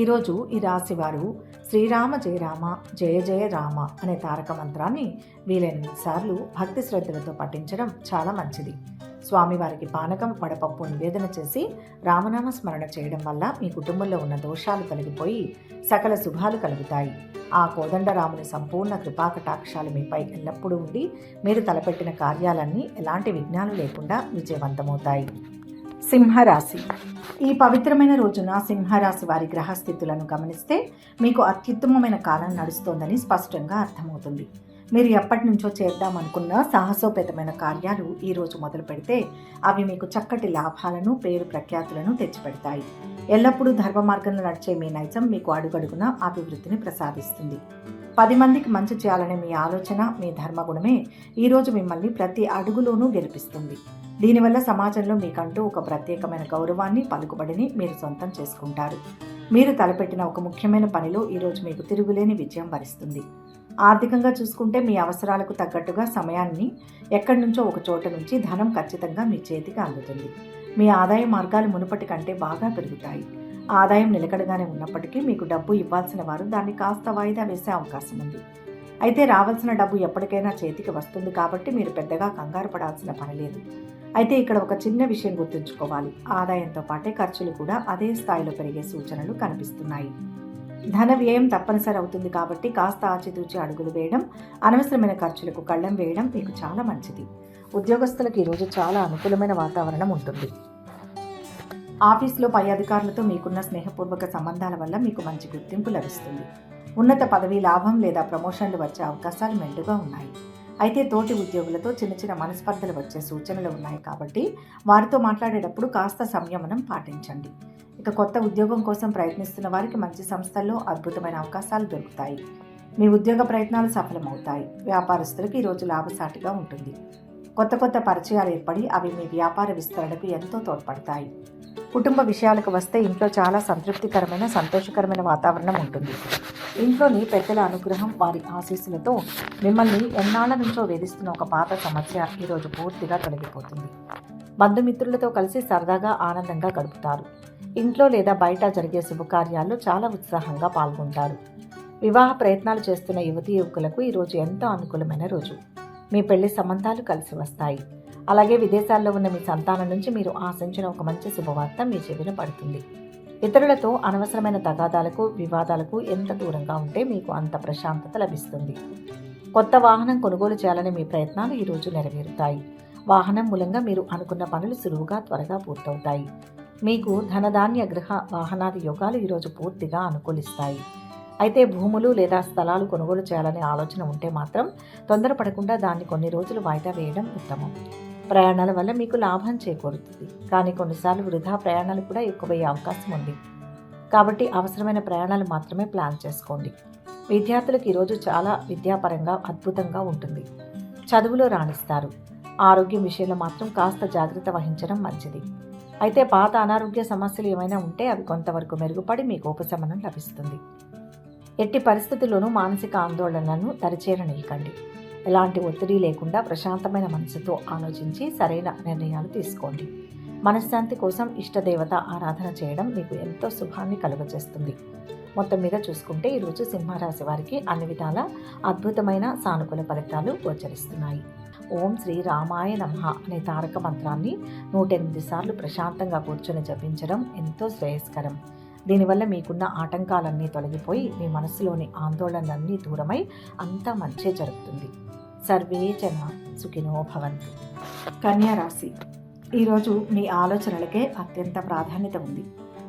ఈరోజు ఈ రాశివారు శ్రీరామ జయ రామ జయ జయ రామ అనే తారక మంత్రాన్ని వీలైన సార్లు భక్తి శ్రద్ధలతో పఠించడం చాలా మంచిది. స్వామివారికి పానకం, వడపప్పు నివేదన చేసి రామనామ స్మరణ చేయడం వల్ల మీ కుటుంబంలో ఉన్న దోషాలు తొలగిపోయి సకల శుభాలు కలుగుతాయి. ఆ కోదండరాముని సంపూర్ణ కృపాకటాక్షాలు మీపై ఎల్లప్పుడూ ఉండి మీరు తలపెట్టిన కార్యాలన్నీ ఎలాంటి విఘ్నాలు లేకుండా విజయవంతమవుతాయి. సింహరాశి. ఈ పవిత్రమైన రోజున సింహరాశి వారి గ్రహస్థితులను గమనిస్తే మీకు అత్యుత్తమమైన కాలం నడుస్తోందని స్పష్టంగా అర్థమవుతుంది. మీరు ఎప్పటి నుంచో చేద్దామనుకున్న సాహసోపేతమైన కార్యాలు ఈరోజు మొదలు పెడితే అవి మీకు చక్కటి లాభాలను, పేరు ప్రఖ్యాతులను తెచ్చిపెడతాయి. ఎల్లప్పుడూ ధర్మ మార్గంలో నడిచే మీ నైజం మీకు అడుగడుగున అభివృద్ధిని ప్రసాదిస్తుంది. 10 మందికి మంచి చేయాలనే మీ ఆలోచన, మీ ధర్మగుణమే ఈరోజు మిమ్మల్ని ప్రతి అడుగులోనూ గెలిపిస్తుంది. దీనివల్ల సమాజంలో మీకంటూ ఒక ప్రత్యేకమైన గౌరవాన్ని, పలుకుబడిని మీరు సొంతం చేసుకుంటారు. మీరు తలపెట్టిన ఒక ముఖ్యమైన పనిలో ఈరోజు మీకు తిరుగులేని విజయం వరిస్తుంది. ఆర్థికంగా చూసుకుంటే మీ అవసరాలకు తగ్గట్టుగా సమయాన్ని ఎక్కడి నుంచో ఒక చోట నుంచి ధనం ఖచ్చితంగా మీ చేతికి అందుతుంది. మీ ఆదాయ మార్గాలు మునుపటి కంటే బాగా పెరుగుతాయి. ఆదాయం నిలకడగానే ఉన్నప్పటికీ మీకు డబ్బు ఇవ్వాల్సిన వారు దాన్ని కాస్త వాయిదా వేసే అవకాశం ఉంది. అయితే రావాల్సిన డబ్బు ఎప్పటికైనా చేతికి వస్తుంది కాబట్టి మీరు పెద్దగా కంగారు పడాల్సిన పని లేదు. అయితే ఇక్కడ ఒక చిన్న విషయం గుర్తుంచుకోవాలి. ఆదాయంతో పాటే ఖర్చులు కూడా అదే స్థాయిలో పెరిగే సూచనలు కనిపిస్తున్నాయి. ధన వ్యయం తప్పనిసరి అవుతుంది కాబట్టి కాస్త ఆచితూచి అడుగులు వేయడం, అనవసరమైన ఖర్చులకు కళ్ళెం వేయడం మీకు చాలా మంచిది. ఉద్యోగస్తులకు ఈరోజు చాలా అనుకూలమైన వాతావరణం ఉంటుంది. ఆఫీసులో పై అధికారులతో మీకున్న స్నేహపూర్వక సంబంధాల వల్ల మీకు మంచి గుర్తింపు లభిస్తుంది. ఉన్నత పదవి లాభం లేదా ప్రమోషన్లు వచ్చే అవకాశాలు మెండుగా ఉన్నాయి. అయితే తోటి ఉద్యోగులతో చిన్న చిన్న మనస్పర్ధలు వచ్చే సూచనలు ఉన్నాయి కాబట్టి వారితో మాట్లాడేటప్పుడు కాస్త సంయమనం పాటించండి. ఇక కొత్త ఉద్యోగం కోసం ప్రయత్నిస్తున్న వారికి మంచి సంస్థల్లో అద్భుతమైన అవకాశాలు దొరుకుతాయి. మీ ఉద్యోగ ప్రయత్నాలు సఫలమవుతాయి. వ్యాపారస్తులకు ఈరోజు లాభసాటిగా ఉంటుంది. కొత్త పరిచయాలు ఏర్పడి అవి మీ వ్యాపార విస్తరణకు ఎంతో తోడ్పడతాయి. కుటుంబ విషయాలకు వస్తే ఇంట్లో చాలా సంతృప్తికరమైన, సంతోషకరమైన వాతావరణం ఉంటుంది. ఇంట్లోని పెద్దల అనుగ్రహం, వారి ఆశీస్సులతో మిమ్మల్ని ఎన్నాళ్ల నుంచో వేధిస్తున్న ఒక పాత సమస్య ఈరోజు పూర్తిగా తొలగిపోతుంది. బంధుమిత్రులతో కలిసి సరదాగా, ఆనందంగా గడుపుతారు. ఇంట్లో లేదా బయట జరిగే శుభకార్యాల్లో చాలా ఉత్సాహంగా పాల్గొంటారు. వివాహ ప్రయత్నాలు చేస్తున్న యువతీ యువకులకు ఈరోజు ఎంతో అనుకూలమైన రోజు. మీ పెళ్లి సంబంధాలు కలిసి వస్తాయి. అలాగే విదేశాల్లో ఉన్న మీ సంతానం నుంచి మీరు ఆశించిన ఒక మంచి శుభవార్త మీ చెవిన పడుతుంది. ఇతరులతో అనవసరమైన తగాదాలకు, వివాదాలకు ఎంత దూరంగా ఉంటే మీకు అంత ప్రశాంతత లభిస్తుంది. కొత్త వాహనం కొనుగోలు చేయాలనే మీ ప్రయత్నాలు ఈరోజు నెరవేరుతాయి. వాహనం మూలంగా మీరు అనుకున్న పనులు సులువుగా, త్వరగా పూర్తవుతాయి. మీకు ధనధాన్య, గృహ, వాహనాది యోగాలు ఈరోజు పూర్తిగా అనుకూలిస్తాయి. అయితే భూములు లేదా స్థలాలు కొనుగోలు చేయాలనే ఆలోచన ఉంటే మాత్రం తొందరపడకుండా దాన్ని కొన్ని రోజులు వాయిదా వేయడం ఉత్తమం. ప్రయాణాల వల్ల మీకు లాభం చేకూరుతుంది, కానీ కొన్నిసార్లు వృధా ప్రయాణాలు కూడా ఎక్కువయ్యే అవకాశం ఉంది. కాబట్టి అవసరమైన ప్రయాణాలు మాత్రమే ప్లాన్ చేసుకోండి. విద్యార్థులకు ఈరోజు చాలా విద్యాపరంగా అద్భుతంగా ఉంటుంది. చదువులో రాణిస్తారు. ఆరోగ్యం విషయంలో మాత్రం కాస్త జాగ్రత్త వహించడం మంచిది. అయితే పాత అనారోగ్య సమస్యలు ఏమైనా ఉంటే అవి కొంతవరకు మెరుగుపడి మీకు ఉపశమనం లభిస్తుంది. ఎట్టి పరిస్థితుల్లోనూ మానసిక ఆందోళనలను దరిచేరనీయకండి. ఎలాంటి ఒత్తిడి లేకుండా ప్రశాంతమైన మనసుతో ఆలోచించి సరైన నిర్ణయాలు తీసుకోండి. మనశ్శాంతి కోసం ఇష్టదేవత ఆరాధన చేయడం మీకు ఎంతో శుభాన్ని కలుగజేస్తుంది. మొత్తం మీద చూసుకుంటే ఈరోజు సింహరాశి వారికి అన్ని విధాల అద్భుతమైన సానుకూల ఫలితాలు గోచరిస్తున్నాయి. ఓం శ్రీ రామాయ నమః అనే తారక మంత్రాన్ని 108 సార్లు ప్రశాంతంగా కూర్చొని జపించడం ఎంతో శ్రేయస్కరం. దీనివల్ల మీకున్న ఆటంకాలన్నీ తొలగిపోయి మీ మనస్సులోని ఆందోళనలన్నీ దూరమై అంతా మంచే జరుగుతుంది. సర్వే జన సుఖినో భవంతు. కన్యా రాశి, ఈరోజు మీ ఆలోచనలకే అత్యంత ప్రాధాన్యత ఉంది.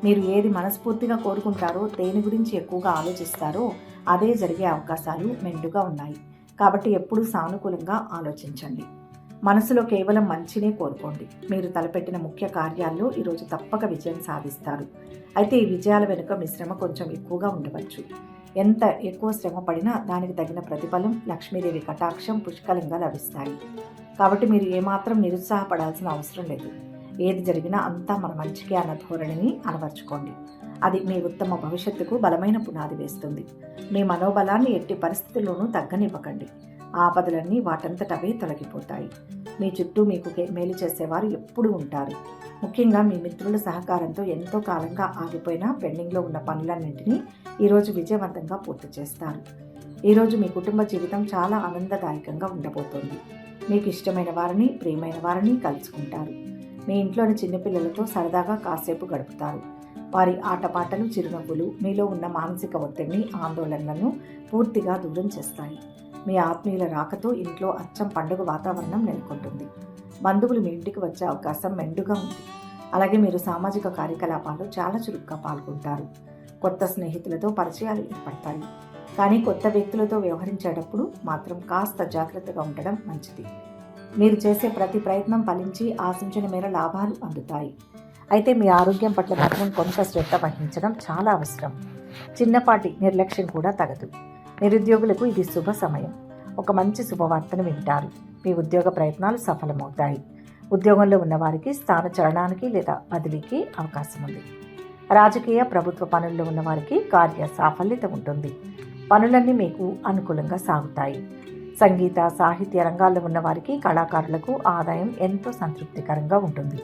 మీరు ఏది మనస్ఫూర్తిగా కోరుకుంటారో, దేని గురించి ఎక్కువగా ఆలోచిస్తారో అదే జరిగే అవకాశాలు మెండుగా ఉన్నాయి. కాబట్టి ఎప్పుడూ సానుకూలంగా ఆలోచించండి. మనసులో కేవలం మంచినే కోరుకోండి. మీరు తలపెట్టిన ముఖ్య కార్యాల్లో ఈరోజు తప్పక విజయం సాధిస్తారు. అయితే ఈ విజయాల వెనుక మీ శ్రమ కొంచెం ఎక్కువగా ఉండవచ్చు. ఎంత ఎక్కువ శ్రమ పడినా దానికి తగిన ప్రతిఫలం, లక్ష్మీదేవి కటాక్షం పుష్కలంగా లభిస్తాయి. కాబట్టి మీరు ఏమాత్రం నిరుత్సాహపడాల్సిన అవసరం లేదు. ఏది జరిగినా అంతా మన మంచికే అన్న ధోరణిని అలవర్చుకోండి. అది మీ ఉత్తమ భవిష్యత్తుకు బలమైన పునాది వేస్తుంది. మీ మనోబలాన్ని ఎట్టి పరిస్థితుల్లోనూ తగ్గనివ్వకండి. ఆపదలన్నీ వాటంతట అవే తొలగిపోతాయి. మీ చుట్టూ మీకు మేలు చేసేవారు ఎప్పుడూ ఉంటారు. ముఖ్యంగా మీ మిత్రుల సహకారంతో ఎంతో కాలంగా ఆగిపోయిన పెండింగ్లో ఉన్న పనులన్నింటినీ ఈరోజు విజయవంతంగా పూర్తి చేస్తారు. ఈరోజు మీ కుటుంబ జీవితం చాలా ఆనందదాయకంగా ఉండబోతోంది. మీకు ఇష్టమైన వారిని, ప్రియమైన వారిని కలుసుకుంటారు. మీ ఇంట్లోని చిన్నపిల్లలతో సరదాగా కాసేపు గడుపుతారు. వారి ఆటపాటలు, చిరునవ్వులు మీలో ఉన్న మానసిక ఒత్తిడిని, ఆందోళనలను పూర్తిగా దూరం చేస్తాయి. మీ ఆత్మీయుల రాకతో ఇంట్లో అచ్చం పండుగ వాతావరణం నెలకొంటుంది. బంధువులు మీ ఇంటికి వచ్చే అవకాశం మెండుగా ఉంది. అలాగే మీరు సామాజిక కార్యకలాపాల్లో చాలా చురుగ్గా పాల్గొంటారు. కొత్త స్నేహితులతో పరిచయాలు ఏర్పడతాయి. కానీ కొత్త వ్యక్తులతో వ్యవహరించేటప్పుడు మాత్రం కాస్త జాగ్రత్తగా ఉండడం మంచిది. మీరు చేసే ప్రతి ప్రయత్నం ఫలించి ఆశించిన మేర లాభాలు అందుతాయి. అయితే మీ ఆరోగ్యం పట్ల మాత్రం కొంత శ్రద్ధ వహించడం చాలా అవసరం. చిన్నపాటి నిర్లక్ష్యం కూడా తగదు. నిరుద్యోగులకు ఇది శుభ సమయం. ఒక మంచి శుభవార్తను వింటారు. మీ ఉద్యోగ ప్రయత్నాలు సఫలమవుతాయి. ఉద్యోగంలో ఉన్న వారికి స్థానచలనానికి లేదా బదిలీకి అవకాశం ఉంది. రాజకీయ, ప్రభుత్వ పనుల్లో ఉన్న వారికి కార్య సాఫల్యత ఉంటుంది. పనులన్నీ మీకు అనుకూలంగా సాగుతాయి. సంగీత, సాహిత్య రంగాల్లో ఉన్న వారికి, కళాకారులకు ఆదాయం ఎంతో సంతృప్తికరంగా ఉంటుంది.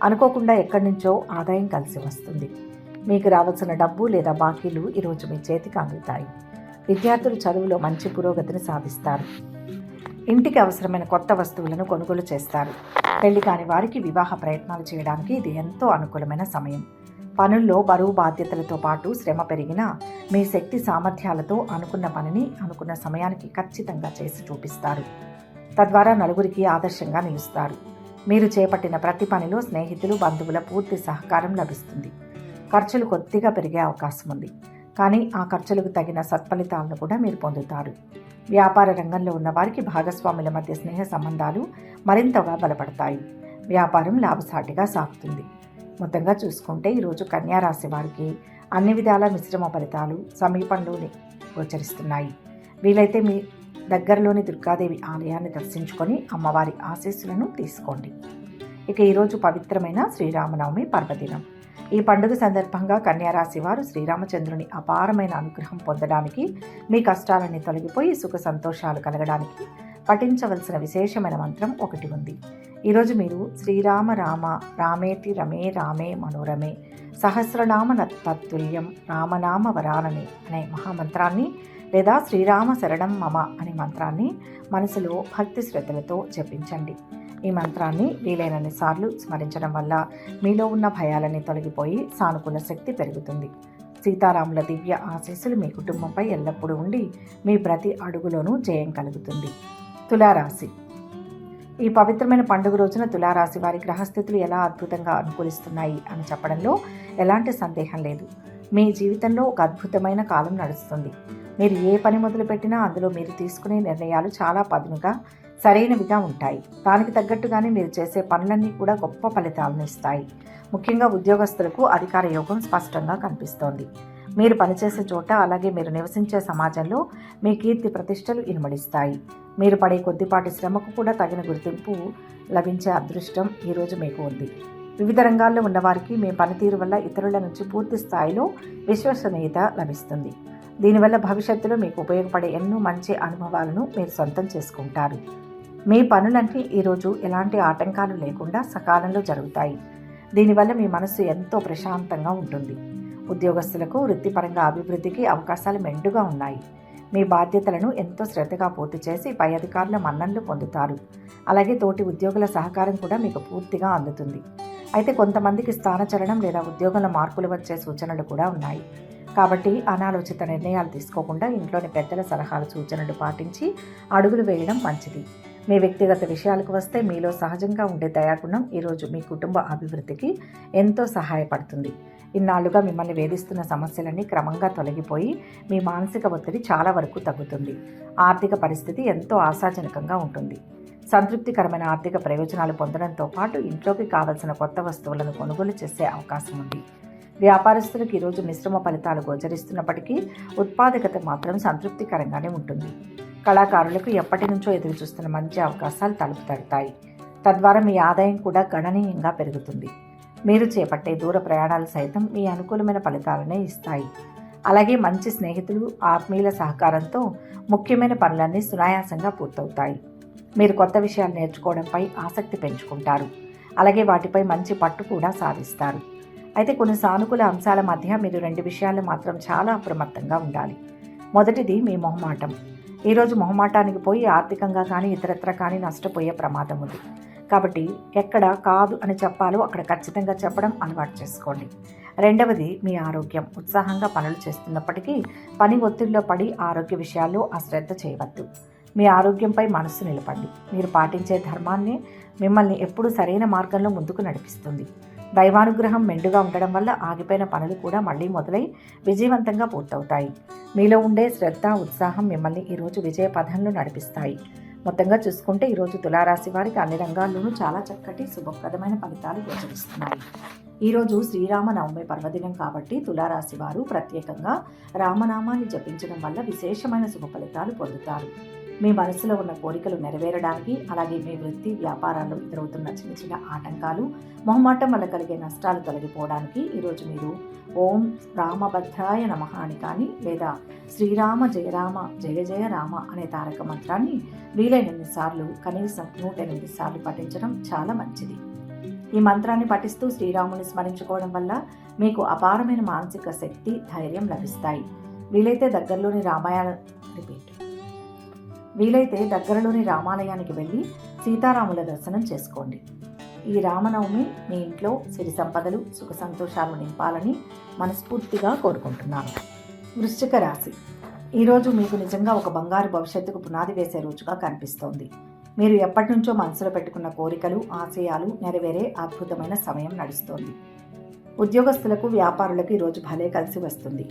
అనుకోకుండా ఎక్కడి నుంచో ఆదాయం కలిసి వస్తుంది. మీకు రావాల్సిన డబ్బు లేదా బాకీలు ఈరోజు మీ చేతికి అందుతాయి. విద్యార్థులు చదువులో మంచి పురోగతిని సాధిస్తారు. ఇంటికి అవసరమైన కొత్త వస్తువులను కొనుగోలు చేస్తారు. పెళ్లి కాని వారికి వివాహ ప్రయత్నాలు చేయడానికి ఇది ఎంతో అనుకూలమైన సమయం. పనుల్లో బరువు బాధ్యతలతో పాటు శ్రమ పెరిగినా మీ శక్తి సామర్థ్యాలతో అనుకున్న పనిని అనుకున్న సమయానికి ఖచ్చితంగా చేసి చూపిస్తారు. తద్వారా నలుగురికి ఆదర్శంగా నిలుస్తారు. మీరు చేపట్టిన ప్రతి పనిలో స్నేహితులు, బంధువుల పూర్తి సహకారం లభిస్తుంది. ఖర్చులు కొద్దిగా పెరిగే అవకాశం ఉంది. కానీ ఆ ఖర్చులకు తగిన సత్ఫలితాలను కూడా మీరు పొందుతారు. వ్యాపార రంగంలో ఉన్న వారికి భాగస్వాముల మధ్య స్నేహ సంబంధాలు మరింతగా బలపడతాయి. వ్యాపారం లాభసాటిగా సాగుతుంది. మొత్తంగా చూసుకుంటే ఈరోజు కన్యా రాశి వారికి అన్ని విధాల మిశ్రమ ఫలితాలు సమీపంలోనే గోచరిస్తున్నాయి. వీలైతే మీ దగ్గరలోని దుర్గాదేవి ఆలయాన్ని దర్శించుకొని అమ్మవారి ఆశీస్సులను తీసుకోండి. ఇక ఈరోజు పవిత్రమైన శ్రీరామనవమి పర్వదినం. ఈ పండుగ సందర్భంగా కన్యా రాశి వారు శ్రీరామచంద్రుని అపారమైన అనుగ్రహం పొందడానికి, మీ కష్టాలన్నీ తొలగిపోయి సుఖ సంతోషాలు కలగడానికి పఠించవలసిన విశేషమైన మంత్రం ఒకటి ఉంది. ఈరోజు మీరు శ్రీరామ రామ రామేతి రమే రామే మనోరమే సహస్రనామ తత్తుల్యం రామనామ వరాననే అనే మహామంత్రాన్ని లేదా శ్రీరామ శరణం మమ అనే మంత్రాన్ని మనసులో భక్తి శ్రద్ధలతో జపించండి. ఈ మంత్రాన్ని వీలైనన్ని సార్లు స్మరించడం వల్ల మీలో ఉన్న భయాలన్నీ తొలగిపోయి సానుకూల శక్తి పెరుగుతుంది. సీతారాముల దివ్య ఆశీస్సులు మీ కుటుంబంపై ఎల్లప్పుడూ ఉండి మీ ప్రతి అడుగులోనూ జయం కలుగుతుంది. తులారాశి. ఈ పవిత్రమైన పండుగ రోజున తులారాశి వారి గ్రహస్థితులు ఎలా అద్భుతంగా అనుకూలిస్తున్నాయి అని చెప్పడంలో ఎలాంటి సందేహం లేదు. మీ జీవితంలో ఒక అద్భుతమైన కాలం నడుస్తుంది. మీరు ఏ పని మొదలుపెట్టినా అందులో మీరు తీసుకునే నిర్ణయాలు చాలా పదునుగా సరైనవిగా ఉంటాయి. దానికి తగ్గట్టుగానే మీరు చేసే పనులన్నీ కూడా గొప్ప ఫలితాలను ఇస్తాయి. ముఖ్యంగా ఉద్యోగస్తులకు అధికార యోగం స్పష్టంగా కనిపిస్తోంది. మీరు పనిచేసే చోట అలాగే మీరు నివసించే సమాజంలో మీ కీర్తి ప్రతిష్టలు ఇనుమడిస్తాయి. మీరు పడే కొద్దిపాటి శ్రమకు కూడా తగిన గుర్తింపు లభించే అదృష్టం ఈరోజు మీకు ఉంది. వివిధ రంగాల్లో ఉన్నవారికి మీ పనితీరు వల్ల ఇతరుల నుంచి పూర్తి స్థాయిలో విశ్వసనీయత లభిస్తుంది. దీనివల్ల భవిష్యత్తులో మీకు ఉపయోగపడే ఎన్నో మంచి అనుభవాలను మీరు సొంతం చేసుకుంటారు. మీ పనులన్నీ ఈరోజు ఎలాంటి ఆటంకాలు లేకుండా సకాలంలో జరుగుతాయి. దీనివల్ల మీ మనస్సు ఎంతో ప్రశాంతంగా ఉంటుంది. ఉద్యోగస్తులకు వృత్తిపరంగా అభివృద్ధికి అవకాశాలు మెండుగా ఉన్నాయి. మీ బాధ్యతలను ఎంతో శ్రద్ధగా పూర్తి చేసి పై అధికారుల మన్ననలు పొందుతారు. అలాగే తోటి ఉద్యోగుల సహకారం కూడా మీకు పూర్తిగా అందుతుంది. అయితే కొంతమందికి స్థానచలనం లేదా ఉద్యోగంలో మార్పులు వచ్చే సూచనలు కూడా ఉన్నాయి. కాబట్టి అనాలోచిత నిర్ణయాలు తీసుకోకుండా ఇంట్లోని పెద్దల సలహాలు సూచనలు పాటించి అడుగులు వేయడం మంచిది. మీ వ్యక్తిగత విషయాలకు వస్తే మీలో సహజంగా ఉండే దయాగుణం ఈరోజు మీ కుటుంబ అభివృద్ధికి ఎంతో సహాయపడుతుంది. ఇన్నాళ్లుగా మిమ్మల్ని వేధిస్తున్న సమస్యలన్నీ క్రమంగా తొలగిపోయి మీ మానసిక ఒత్తిడి చాలా వరకు తగ్గుతుంది. ఆర్థిక పరిస్థితి ఎంతో ఆశాజనకంగా ఉంటుంది. సంతృప్తికరమైన ఆర్థిక ప్రయోజనాలు పొందడంతో పాటు ఇంట్లోకి కావలసిన కొత్త వస్తువులను కొనుగోలు చేసే అవకాశం ఉంది. వ్యాపారస్తులకు ఈరోజు మిశ్రమ ఫలితాలు గోచరిస్తున్నప్పటికీ ఉత్పాదకత మాత్రం సంతృప్తికరంగానే ఉంటుంది. కళాకారులకు ఎప్పటి నుంచో ఎదురు చూస్తున్న మంచి అవకాశాలు తలుపు తడతాయి. తద్వారా మీ ఆదాయం కూడా గణనీయంగా పెరుగుతుంది. మీరు చేపట్టే దూర ప్రయాణాలు సైతం మీ అనుకూలమైన ఫలితాలనే ఇస్తాయి. అలాగే మంచి స్నేహితులు, ఆత్మీయుల సహకారంతో ముఖ్యమైన పనులన్నీ సునాయాసంగా పూర్తవుతాయి. మీరు కొత్త విషయాలు నేర్చుకోవడంపై ఆసక్తి పెంచుకుంటారు. అలాగే వాటిపై మంచి పట్టు కూడా సాధిస్తారు. అయితే కొన్ని సానుకూల అంశాల మధ్య మీరు 2 విషయాలు మాత్రం చాలా అప్రమత్తంగా ఉండాలి. మొదటిది మీ మొహమాటం. ఈరోజు మొహమాటానికి పోయి ఆర్థికంగా కానీ ఇతరత్ర కానీ నష్టపోయే ప్రమాదం ఉంది. కాబట్టి ఎక్కడ కాదు అని చెప్పాలో అక్కడ ఖచ్చితంగా చెప్పడం అలవాటు చేసుకోండి. రెండవది మీ ఆరోగ్యం. ఉత్సాహంగా పనులు చేస్తున్నప్పటికీ పని ఒత్తిడిలో పడి ఆరోగ్య విషయాల్లో అశ్రద్ధ చేయవద్దు. మీ ఆరోగ్యంపై మనస్సు నిలపండి. మీరు పాటించే ధర్మాన్ని మిమ్మల్ని ఎప్పుడూ సరైన మార్గంలో ముందుకు నడిపిస్తుంది. దైవానుగ్రహం మెండుగా ఉండడం వల్ల ఆగిపోయిన పనులు కూడా మళ్ళీ మొదలై విజయవంతంగా పూర్తవుతాయి. మీలో ఉండే శ్రద్ధ, ఉత్సాహం మిమ్మల్ని ఈరోజు విజయ పథంలో నడిపిస్తాయి. మొత్తంగా చూసుకుంటే ఈరోజు తులారాశి వారికి అన్ని రంగాల్లోనూ చాలా చక్కటి శుభప్రదమైన ఫలితాలు గోచరిస్తున్నాయి. ఈరోజు శ్రీరామ నవమి పర్వదినం కాబట్టి తులారాశి వారు ప్రత్యేకంగా రామనామాన్ని జపించడం వల్ల విశేషమైన శుభ ఫలితాలు పొందుతారు. మీ మనసులో ఉన్న కోరికలు నెరవేరడానికి, అలాగే మీ వృత్తి వ్యాపారాల్లో ఎదురవుతున్న చిన్న చిన్న ఆటంకాలు, మొహమాటం వల్ల కలిగే నష్టాలు తొలగిపోవడానికి ఈరోజు మీరు ఓం రామభద్రాయ నమః అని కానీ లేదా శ్రీరామ జయ రామ జయ జయ రామ అనే తారక మంత్రాన్ని వీలైనన్ని సార్లు కనీసం 108 సార్లు పఠించడం చాలా మంచిది. ఈ మంత్రాన్ని పఠిస్తూ శ్రీరాముని స్మరించుకోవడం వల్ల మీకు అపారమైన మానసిక శక్తి, ధైర్యం లభిస్తాయి. వీలైతే దగ్గరలోని రామాలయానికి వెళ్ళి సీతారాముల దర్శనం చేసుకోండి. ఈ రామనవమి మీ ఇంట్లో సిరి సంపదలు, సుఖ సంతోషాలు నింపాలని మనస్ఫూర్తిగా కోరుకుంటున్నాను. వృశ్చిక రాశి. ఈరోజు మీకు నిజంగా ఒక బంగారు భవిష్యత్తుకు పునాది వేసే రోజుగా కనిపిస్తోంది. మీరు ఎప్పటి నుంచో మనసులో పెట్టుకున్న కోరికలు, ఆశయాలు నెరవేరే అద్భుతమైన సమయం నడుస్తోంది. ఉద్యోగస్తులకు, వ్యాపారులకు ఈరోజు భలే కలిసి వస్తుంది.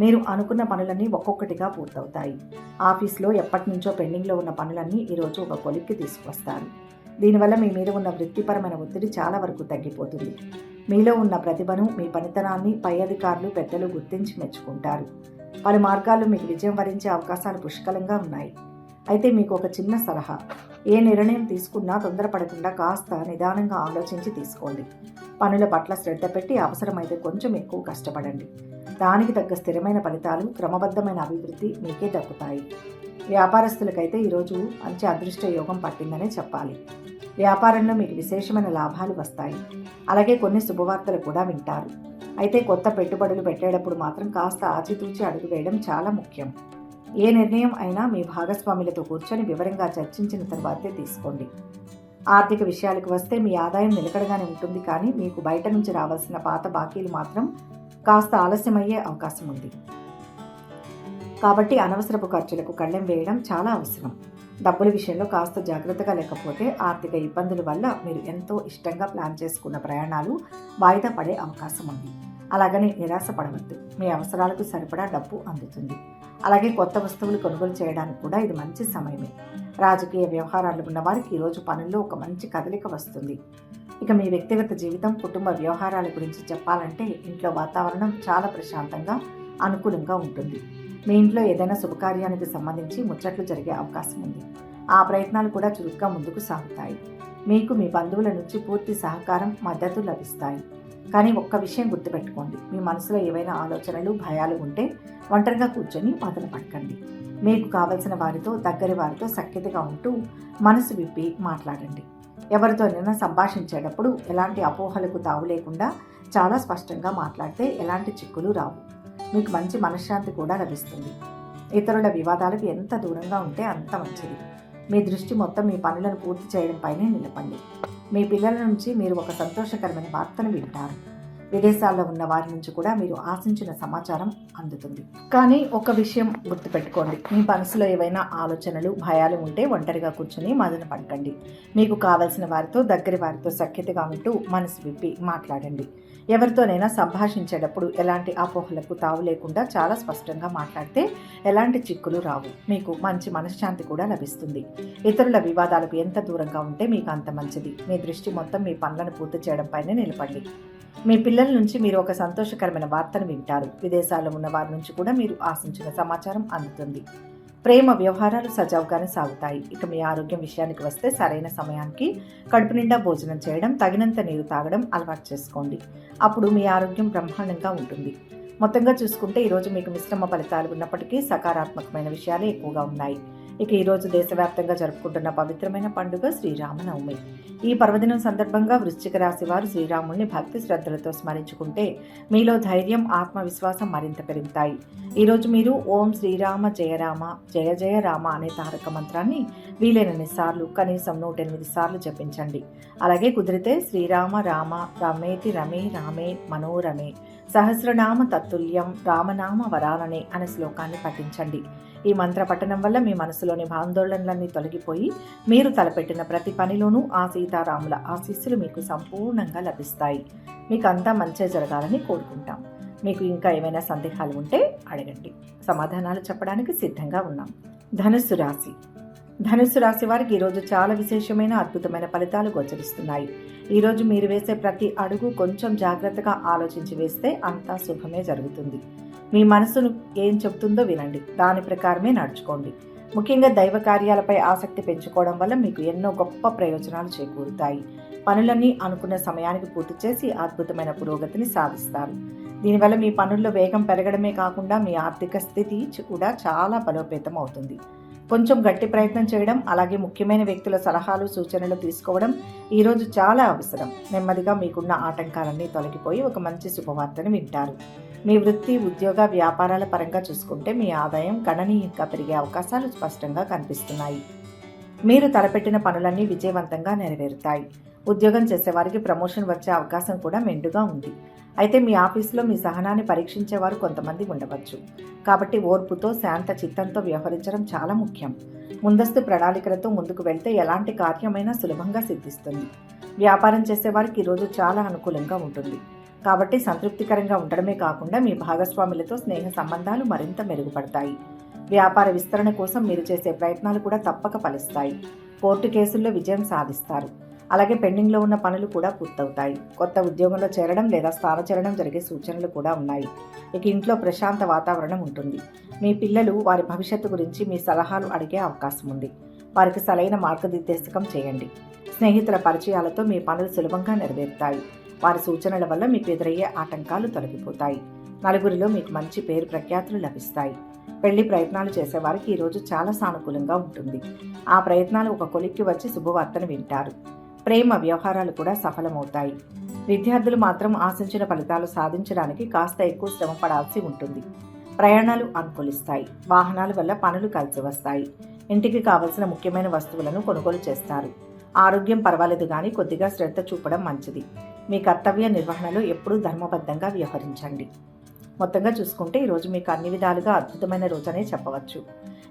మీరు అనుకున్న పనులన్నీ ఒక్కొక్కటిగా పూర్తవుతాయి. ఆఫీస్లో ఎప్పటి నుంచో పెండింగ్లో ఉన్న పనులన్నీ ఈరోజు ఒక కొలిక్కి తీసుకొస్తారు. దీనివల్ల మీ మీద ఉన్న వృత్తిపరమైన ఒత్తిడి చాలా వరకు తగ్గిపోతుంది. మీలో ఉన్న ప్రతిభను, మీ పనితనాన్ని పై అధికారులు, పెద్దలు గుర్తించి మెచ్చుకుంటారు. పలు మార్గాల్లో మీకు విజయం వరించే అవకాశాలు పుష్కలంగా ఉన్నాయి. అయితే మీకు ఒక చిన్న సలహా: ఏ నిర్ణయం తీసుకున్నా తొందరపడకుండా కాస్త నిదానంగా ఆలోచించి తీసుకోండి. పనుల పట్ల శ్రద్ధ పెట్టి అవసరమైతే కొంచెం ఎక్కువ కష్టపడండి. దానికి తగ్గ స్థిరమైన ఫలితాలు, క్రమబద్ధమైన అభివృద్ధి మీకే దక్కుతాయి. వ్యాపారస్తులకైతే ఈరోజు మంచి అదృష్ట యోగం పట్టిందనే చెప్పాలి. వ్యాపారంలో మీకు విశేషమైన లాభాలు వస్తాయి. అలాగే కొన్ని శుభవార్తలు కూడా వింటారు. అయితే కొత్త పెట్టుబడులు పెట్టేటప్పుడు మాత్రం కాస్త ఆచితూచి అడుగు వేయడం చాలా ముఖ్యం. ఏ నిర్ణయం అయినా మీ భాగస్వాములతో కూర్చొని వివరంగా చర్చించిన తర్వాతే తీసుకోండి. ఆర్థిక విషయాలకు వస్తే మీ ఆదాయం నిలకడగానే ఉంటుంది, కానీ మీకు బయట నుంచి రావాల్సిన పాత బాకీలు మాత్రం కాస్త ఆలస్యమయ్యే అవకాశం ఉంది. కాబట్టి అనవసరపు ఖర్చులకు కళ్ళెం వేయడం చాలా అవసరం. డబ్బుల విషయంలో కాస్త జాగ్రత్తగా లేకపోతే ఆర్థిక ఇబ్బందుల వల్ల మీరు ఎంతో ఇష్టంగా ప్లాన్ చేసుకున్న ప్రయాణాలు వాయిదా పడే అవకాశం ఉంది. అలాగని నిరాశ పడవద్దు. మీ అవసరాలకు సరిపడా డబ్బు అందుతుంది. అలాగే కొత్త వస్తువులు కొనుగోలు చేయడానికి కూడా ఇది మంచి సమయమే. రాజకీయ వ్యవహారాలు ఉన్న వారికి ఈరోజు పనుల్లో ఒక మంచి కదలిక వస్తుంది. ఇక మీ వ్యక్తిగత జీవితం, కుటుంబ వ్యవహారాల గురించి చెప్పాలంటే ఇంట్లో వాతావరణం చాలా ప్రశాంతంగా, అనుకూలంగా ఉంటుంది. మీ ఇంట్లో ఏదైనా శుభకార్యానికి సంబంధించి ముచ్చట్లు జరిగే అవకాశం ఉంది. ఆ ప్రయత్నాలు కూడా చురుగ్గా ముందుకు సాగుతాయి. మీకు మీ బంధువుల నుంచి పూర్తి సహకారం, మద్దతు లభిస్తాయి. కానీ ఒక్క విషయం గుర్తుపెట్టుకోండి, మీ మనసులో ఏవైనా ఆలోచనలు, భయాలు ఉంటే ఒంటరిగా కూర్చొని మొదలు పడకండి. మీకు కావలసిన వారితో, దగ్గరి వారితో సఖ్యతగా ఉంటూ మనసు విప్పి మాట్లాడండి. ఎవరితోనైనా సంభాషించేటప్పుడు ఎలాంటి అపోహలకు తావు లేకుండా చాలా స్పష్టంగా మాట్లాడితే ఎలాంటి చిక్కులు రావు. మీకు మంచి మనశ్శాంతి కూడా లభిస్తుంది. ఇతరుల వివాదాలకు ఎంత దూరంగా ఉంటే అంత మంచిది. మీ దృష్టి మొత్తం మీ పనులను పూర్తి చేయడంపైనే నిలపండి. మీ పిల్లల నుంచి మీరు ఒక సంతోషకరమైన వార్తను వింటారు. విదేశాల్లో ఉన్న వారి నుంచి కూడా మీరు ఆశించిన సమాచారం అందుతుంది. కానీ ఒక విషయం గుర్తుపెట్టుకోండి, మీ మనసులో ఏవైనా ఆలోచనలు, భయాలు ఉంటే ఒంటరిగా కూర్చొని మదన పడకండి. మీకు కావలసిన వారితో, దగ్గరి వారితో సఖ్యతగా ఉంటూ మనసు విప్పి మాట్లాడండి. ఎవరితోనైనా సంభాషించేటప్పుడు ఎలాంటి అపోహలకు తావు లేకుండా చాలా స్పష్టంగా మాట్లాడితే ఎలాంటి చిక్కులు రావు. మీకు మంచి మనశ్శాంతి కూడా లభిస్తుంది. ఇతరుల వివాదాలకు ఎంత దూరంగా ఉంటే మీకు అంత మంచిది. మీ దృష్టి మొత్తం మీ పనులను పూర్తి చేయడంపైనే నిలపండి. మీ పిల్లల నుంచి మీరు ఒక సంతోషకరమైన వార్తను వింటారు. విదేశాల్లో ఉన్న వారి నుంచి కూడా మీరు ఆశించిన సమాచారం అందుతుంది. ప్రేమ వ్యవహారాలు సజావుగానే సాగుతాయి. ఇక మీ ఆరోగ్యం విషయానికి వస్తే సరైన సమయానికి కడుపు నిండా భోజనం చేయడం, తగినంత నీరు తాగడం అలవాటు చేసుకోండి. అప్పుడు మీ ఆరోగ్యం బ్రహ్మాండంగా ఉంటుంది. మొత్తంగా చూసుకుంటే ఈరోజు మీకు మిశ్రమ ఫలితాలు ఉన్నప్పటికీ సకారాత్మకమైన విషయాలే ఎక్కువగా ఉన్నాయి. ఇక ఈరోజు దేశవ్యాప్తంగా జరుపుకుంటున్న పవిత్రమైన పండుగ శ్రీరామనవమి. ఈ పర్వదినం సందర్భంగా వృశ్చిక రాశి వారు శ్రీరాముడిని భక్తి శ్రద్ధలతో స్మరించుకుంటే మీలో ధైర్యం, ఆత్మవిశ్వాసం మరింత పెరుగుతాయి. ఈరోజు మీరు ఓం శ్రీరామ జయ రామ, జయ జయ రామ అనే తారక మంత్రాన్ని వీలైనన్ని సార్లు, కనీసం 108 సార్లు జపించండి. అలాగే కుదిరితే శ్రీరామ రామ రమేతి రమే రామే మనోరమే సహస్రనామ తత్తుల్యం రామనామ వరాననే అనే శ్లోకాన్ని పఠించండి. ఈ మంత్ర పఠనం వల్ల మీ మనసులోని ఆందోళనలన్నీ తొలగిపోయి మీరు తలపెట్టిన ప్రతి పనిలోనూ ఆ సీతారాముల ఆశీస్సులు మీకు సంపూర్ణంగా లభిస్తాయి. మీకు అంతా మంచి జరగాలని కోరుకుంటాం. మీకు ఇంకా ఏమైనా సందేహాలు ఉంటే అడగండి, సమాధానాలు చెప్పడానికి సిద్ధంగా ఉన్నాం. ధనుస్సు రాశి. ధనుస్సు రాశి వారికి ఈరోజు చాలా విశేషమైన, అద్భుతమైన ఫలితాలు గోచరిస్తున్నాయి. ఈరోజు మీరు వేసే ప్రతి అడుగు కొంచెం జాగ్రత్తగా ఆలోచించి వేస్తే అంతా శుభమే జరుగుతుంది. మీ మనసును ఏం చెబుతుందో వినండి, దాని ప్రకారమే నడుచుకోండి. ముఖ్యంగా దైవ కార్యాలపై ఆసక్తి పెంచుకోవడం వల్ల మీకు ఎన్నో గొప్ప ప్రయోజనాలు చేకూరుతాయి. పనులన్నీ అనుకున్న సమయానికి పూర్తి చేసి అద్భుతమైన పురోగతిని సాధిస్తారు. దీనివల్ల మీ పనుల్లో వేగం పెరగడమే కాకుండా మీ ఆర్థిక స్థితి కూడా చాలా బలోపేతం అవుతుంది. కొంచెం గట్టి ప్రయత్నం చేయడం, అలాగే ముఖ్యమైన వ్యక్తుల సలహాలు, సూచనలు తీసుకోవడం ఈరోజు చాలా అవసరం. నెమ్మదిగా మీకున్న ఆటంకాలన్నీ తొలగిపోయి ఒక మంచి శుభవార్తను వింటారు. మీ వృత్తి, ఉద్యోగ, వ్యాపారాల పరంగా చూసుకుంటే మీ ఆదాయం గణనీయంగా పెరిగే అవకాశాలు స్పష్టంగా కనిపిస్తున్నాయి. మీరు తలపెట్టిన పనులన్నీ విజయవంతంగా నెరవేరుతాయి. ఉద్యోగం చేసేవారికి ప్రమోషన్ వచ్చే అవకాశం కూడా మెండుగా ఉంది. అయితే మీ ఆఫీసులో మీ సహనాన్ని పరీక్షించేవారు కొంతమంది ఉండవచ్చు. కాబట్టి ఓర్పుతో, శాంత చిత్తంతో వ్యవహరించడం చాలా ముఖ్యం. ముందస్తు ప్రణాళికలతో ముందుకు వెళ్తే ఎలాంటి కార్యమైనా సులభంగా సిద్ధిస్తుంది. వ్యాపారం చేసేవారికి ఈరోజు చాలా అనుకూలంగా ఉంటుంది. కాబట్టి సంతృప్తికరంగా ఉండడమే కాకుండా మీ భాగస్వాములతో స్నేహ సంబంధాలు మరింత మెరుగుపడతాయి. వ్యాపార విస్తరణ కోసం మీరు చేసే ప్రయత్నాలు కూడా తప్పక ఫలిస్తాయి. కోర్టు కేసుల్లో విజయం సాధిస్తారు. అలాగే పెండింగ్లో ఉన్న పనులు కూడా పూర్తవుతాయి. కొత్త ఉద్యోగంలో చేరడం లేదా స్థానచలనం జరిగే సూచనలు కూడా ఉన్నాయి. ఇక ఇంట్లో ప్రశాంత వాతావరణం ఉంటుంది. మీ పిల్లలు వారి భవిష్యత్తు గురించి మీ సలహాలు అడిగే అవకాశం ఉంది. వారికి సరైన మార్గనిర్దేశకం చేయండి. స్నేహితుల పరిచయాలతో మీ పనులు సులభంగా నెరవేరుతాయి. వారి సూచనల వల్ల మీకు ఎదురయ్యే ఆటంకాలు తొలగిపోతాయి. నలుగురిలో మీకు మంచి పేరు ప్రఖ్యాతులు లభిస్తాయి. పెళ్లి ప్రయత్నాలు చేసేవారికి ఈరోజు చాలా సానుకూలంగా ఉంటుంది. ఆ ప్రయత్నాలు ఒక కొలిక్కి వచ్చి శుభవార్తను వింటారు. ప్రేమ వ్యవహారాలు కూడా సఫలమవుతాయి. విద్యార్థులు మాత్రం ఆశించిన ఫలితాలు సాధించడానికి కాస్త ఎక్కువ శ్రమ పడాల్సి ఉంటుంది. ప్రయాణాలు అనుకూలిస్తాయి. వాహనాల వల్ల పనులు కలిసి వస్తాయి. ఇంటికి కావలసిన ముఖ్యమైన వస్తువులను కొనుగోలు చేస్తారు. ఆరోగ్యం పర్వాలేదు కానీ కొద్దిగా శ్రద్ధ చూపడం మంచిది. మీ కర్తవ్య నిర్వహణలో ఎప్పుడూ ధర్మబద్ధంగా వ్యవహరించండి. మొత్తంగా చూసుకుంటే ఈరోజు మీకు అన్ని విధాలుగా అద్భుతమైన రోజనే చెప్పవచ్చు.